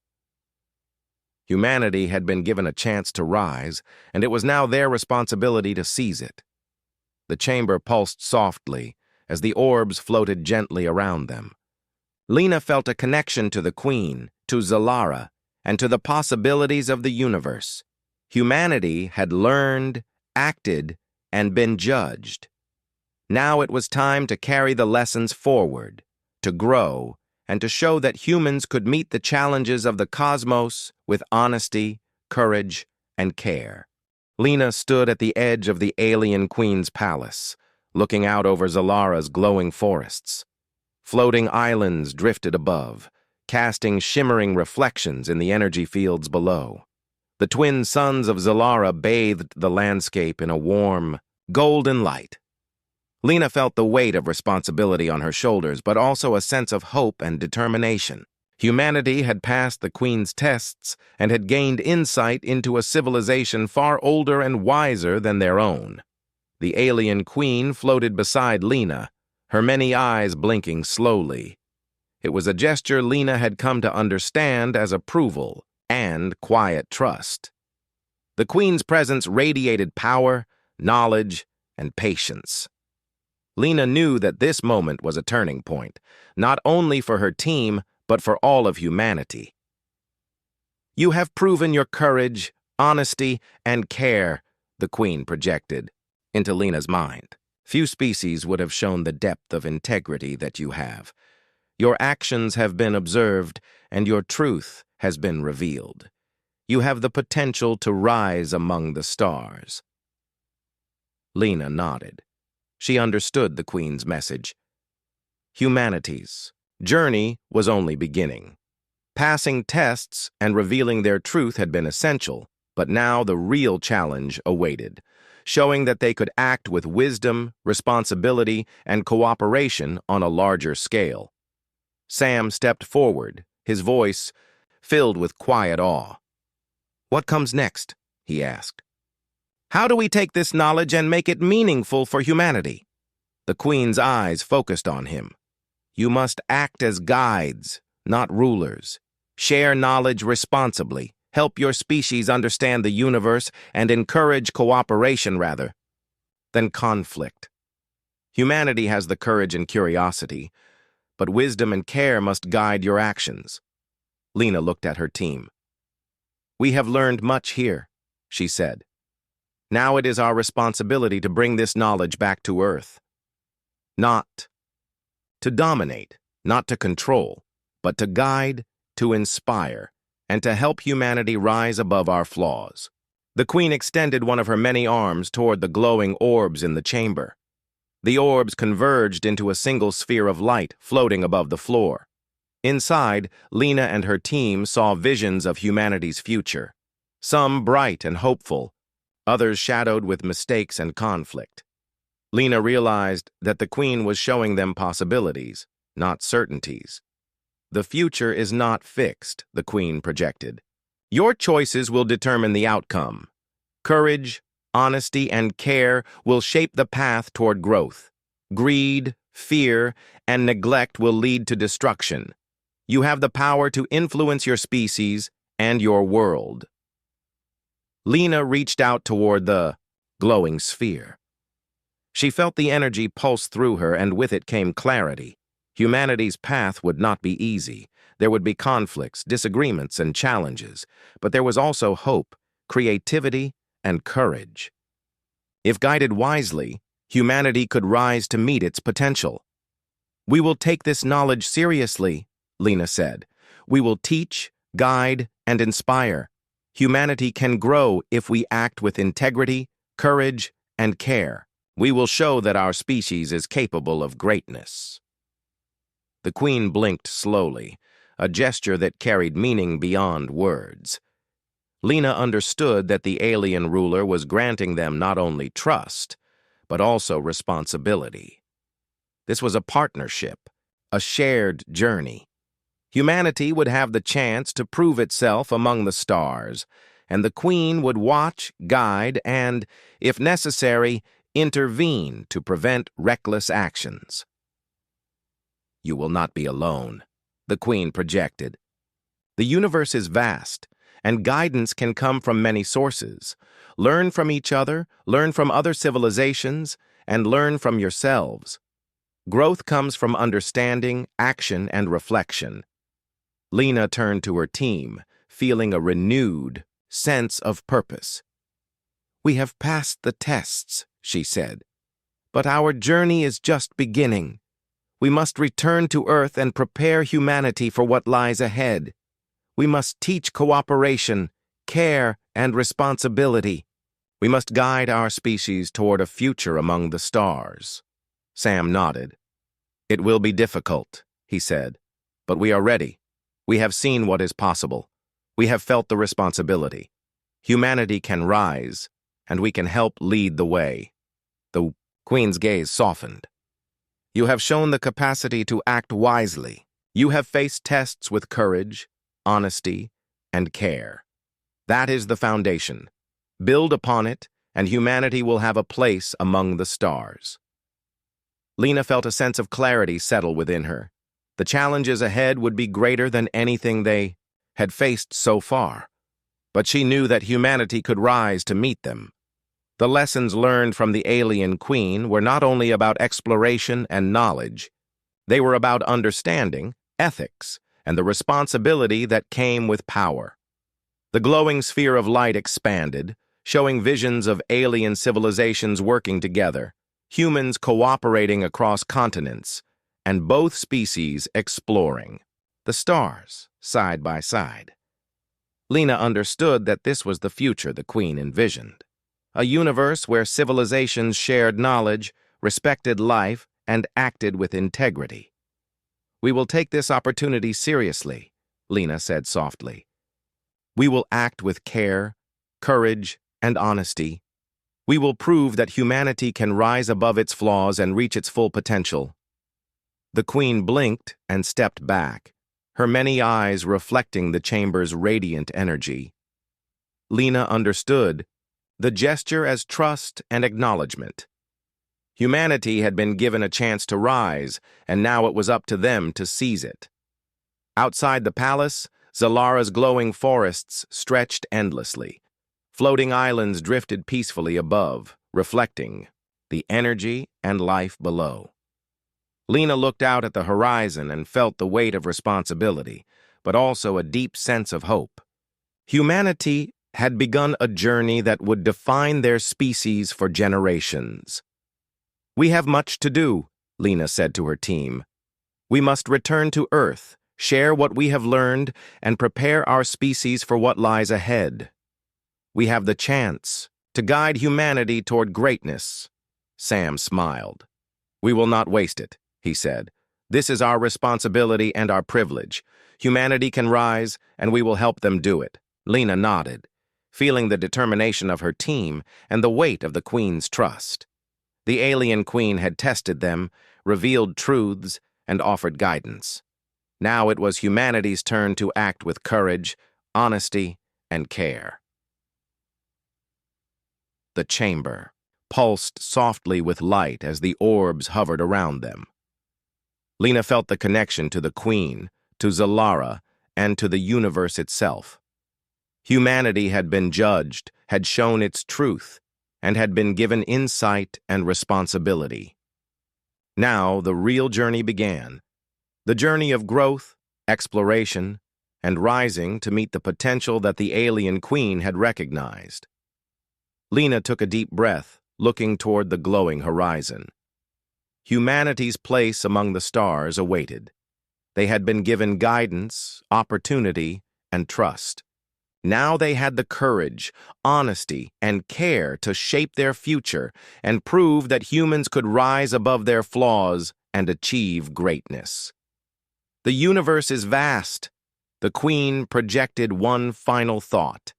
Humanity had been given a chance to rise, and it was now their responsibility to seize it. The chamber pulsed softly as the orbs floated gently around them. Lena felt a connection to the queen, to Zalara, and to the possibilities of the universe. Humanity had learned, acted, and been judged. Now it was time to carry the lessons forward, to grow, and to show that humans could meet the challenges of the cosmos with honesty, courage, and care. Lena stood at the edge of the alien queen's palace, looking out over Zalara's glowing forests. Floating islands drifted above, casting shimmering reflections in the energy fields below. The twin suns of Zalara bathed the landscape in a warm, golden light. Lena felt the weight of responsibility on her shoulders, but also a sense of hope and determination. Humanity had passed the queen's tests and had gained insight into a civilization far older and wiser than their own. The alien queen floated beside Lena, her many eyes blinking slowly. It was a gesture Lena had come to understand as approval and quiet trust. The queen's presence radiated power, knowledge, and patience. Lena knew that this moment was a turning point, not only for her team, but for all of humanity. You have proven your courage, honesty, and care, the queen projected into Lena's mind. Few species would have shown the depth of integrity that you have. Your actions have been observed, and your truth has been revealed. You have the potential to rise among the stars." Lena nodded. She understood the Queen's message. Humanity's journey was only beginning. Passing tests and revealing their truth had been essential, but now the real challenge awaited, showing that they could act with wisdom, responsibility, and cooperation on a larger scale. Sam stepped forward, his voice filled with quiet awe. "What comes next?" he asked. "How do we take this knowledge and make it meaningful for humanity?" The Queen's eyes focused on him. "You must act as guides, not rulers. Share knowledge responsibly, help your species understand the universe, and encourage cooperation rather than conflict. Humanity has the courage and curiosity, but wisdom and care must guide your actions." Lena looked at her team. "We have learned much here," she said. "Now it is our responsibility to bring this knowledge back to Earth. Not to dominate, not to control, but to guide, to inspire, and to help humanity rise above our flaws." The Queen extended one of her many arms toward the glowing orbs in the chamber. The orbs converged into a single sphere of light floating above the floor. Inside, Lena and her team saw visions of humanity's future, some bright and hopeful, others shadowed with mistakes and conflict. Lena realized that the Queen was showing them possibilities, not certainties. "The future is not fixed," the Queen projected. "Your choices will determine the outcome. Courage, honesty, and care will shape the path toward growth. Greed, fear, and neglect will lead to destruction. You have the power to influence your species and your world." Lena reached out toward the glowing sphere. She felt the energy pulse through her, and with it came clarity. Humanity's path would not be easy. There would be conflicts, disagreements, and challenges, but there was also hope, creativity, and courage. If guided wisely, humanity could rise to meet its potential. "We will take this knowledge seriously," Lena said. "We will teach, guide, and inspire. Humanity can grow if we act with integrity, courage, and care. We will show that our species is capable of greatness." The Queen blinked slowly, a gesture that carried meaning beyond words. Lena understood that the alien ruler was granting them not only trust, but also responsibility. This was a partnership, a shared journey. Humanity would have the chance to prove itself among the stars, and the Queen would watch, guide, and, if necessary, intervene to prevent reckless actions. "You will not be alone," the Queen projected. "The universe is vast, and guidance can come from many sources. Learn from each other, learn from other civilizations, and learn from yourselves. Growth comes from understanding, action, and reflection." Lena turned to her team, feeling a renewed sense of purpose. "We have passed the tests," she said, "but our journey is just beginning. We must return to Earth and prepare humanity for what lies ahead. We must teach cooperation, care, and responsibility. We must guide our species toward a future among the stars." Sam nodded. "It will be difficult," he said, "but we are ready. We have seen what is possible. We have felt the responsibility. Humanity can rise, and we can help lead the way." The Queen's gaze softened. "You have shown the capacity to act wisely. You have faced tests with courage, honesty, and care. That is the foundation. Build upon it, and humanity will have a place among the stars." Lena felt a sense of clarity settle within her. The challenges ahead would be greater than anything they had faced so far, but she knew that humanity could rise to meet them. The lessons learned from the alien Queen were not only about exploration and knowledge, they were about understanding, ethics, and the responsibility that came with power. The glowing sphere of light expanded, showing visions of alien civilizations working together. humans cooperating across continents, and both species exploring the stars side by side. Lena understood that this was the future the Queen envisioned. A universe where civilizations shared knowledge, respected life, and acted with integrity. "We will take this opportunity seriously," Lena said softly. "We will act with care, courage, and honesty. We will prove that humanity can rise above its flaws and reach its full potential." The Queen blinked and stepped back, her many eyes reflecting the chamber's radiant energy. Lena understood the gesture as trust and acknowledgement. Humanity had been given a chance to rise, and now it was up to them to seize it. Outside the palace, Zalara's glowing forests stretched endlessly. Floating islands drifted peacefully above, reflecting the energy and life below. Lena looked out at the horizon and felt the weight of responsibility, but also a deep sense of hope. Humanity had begun a journey that would define their species for generations. "We have much to do," Lena said to her team. "We must return to Earth, share what we have learned, and prepare our species for what lies ahead. We have the chance to guide humanity toward greatness." Sam smiled. "We will not waste it," he said. "This is our responsibility and our privilege. Humanity can rise, and we will help them do it." Lena nodded, feeling the determination of her team and the weight of the Queen's trust. The alien Queen had tested them, revealed truths, and offered guidance. Now it was humanity's turn to act with courage, honesty, and care. The chamber pulsed softly with light as the orbs hovered around them. Lena felt the connection to the Queen, to Zalara, and to the universe itself. Humanity had been judged, had shown its truth, and had been given insight and responsibility. Now the real journey began. The journey of growth, exploration, and rising to meet the potential that the alien Queen had recognized. Lena took a deep breath, looking toward the glowing horizon. Humanity's place among the stars awaited. They had been given guidance, opportunity, and trust. Now they had the courage, honesty, and care to shape their future and prove that humans could rise above their flaws and achieve greatness. "The universe is vast," the Queen projected one final thought.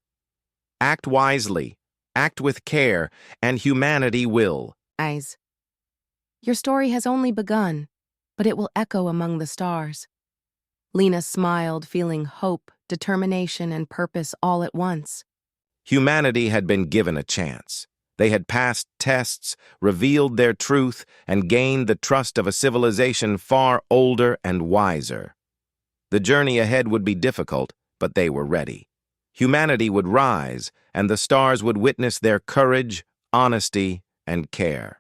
"Act wisely, act with care, and humanity will." Eyes. Your story has only begun, but it will echo among the stars. Lena smiled, feeling hope, determination, and purpose all at once. Humanity had been given a chance. They had passed tests, revealed their truth, and gained the trust of a civilization far older and wiser. The journey ahead would be difficult, but they were ready. Humanity would rise, and the stars would witness their courage, honesty, and care.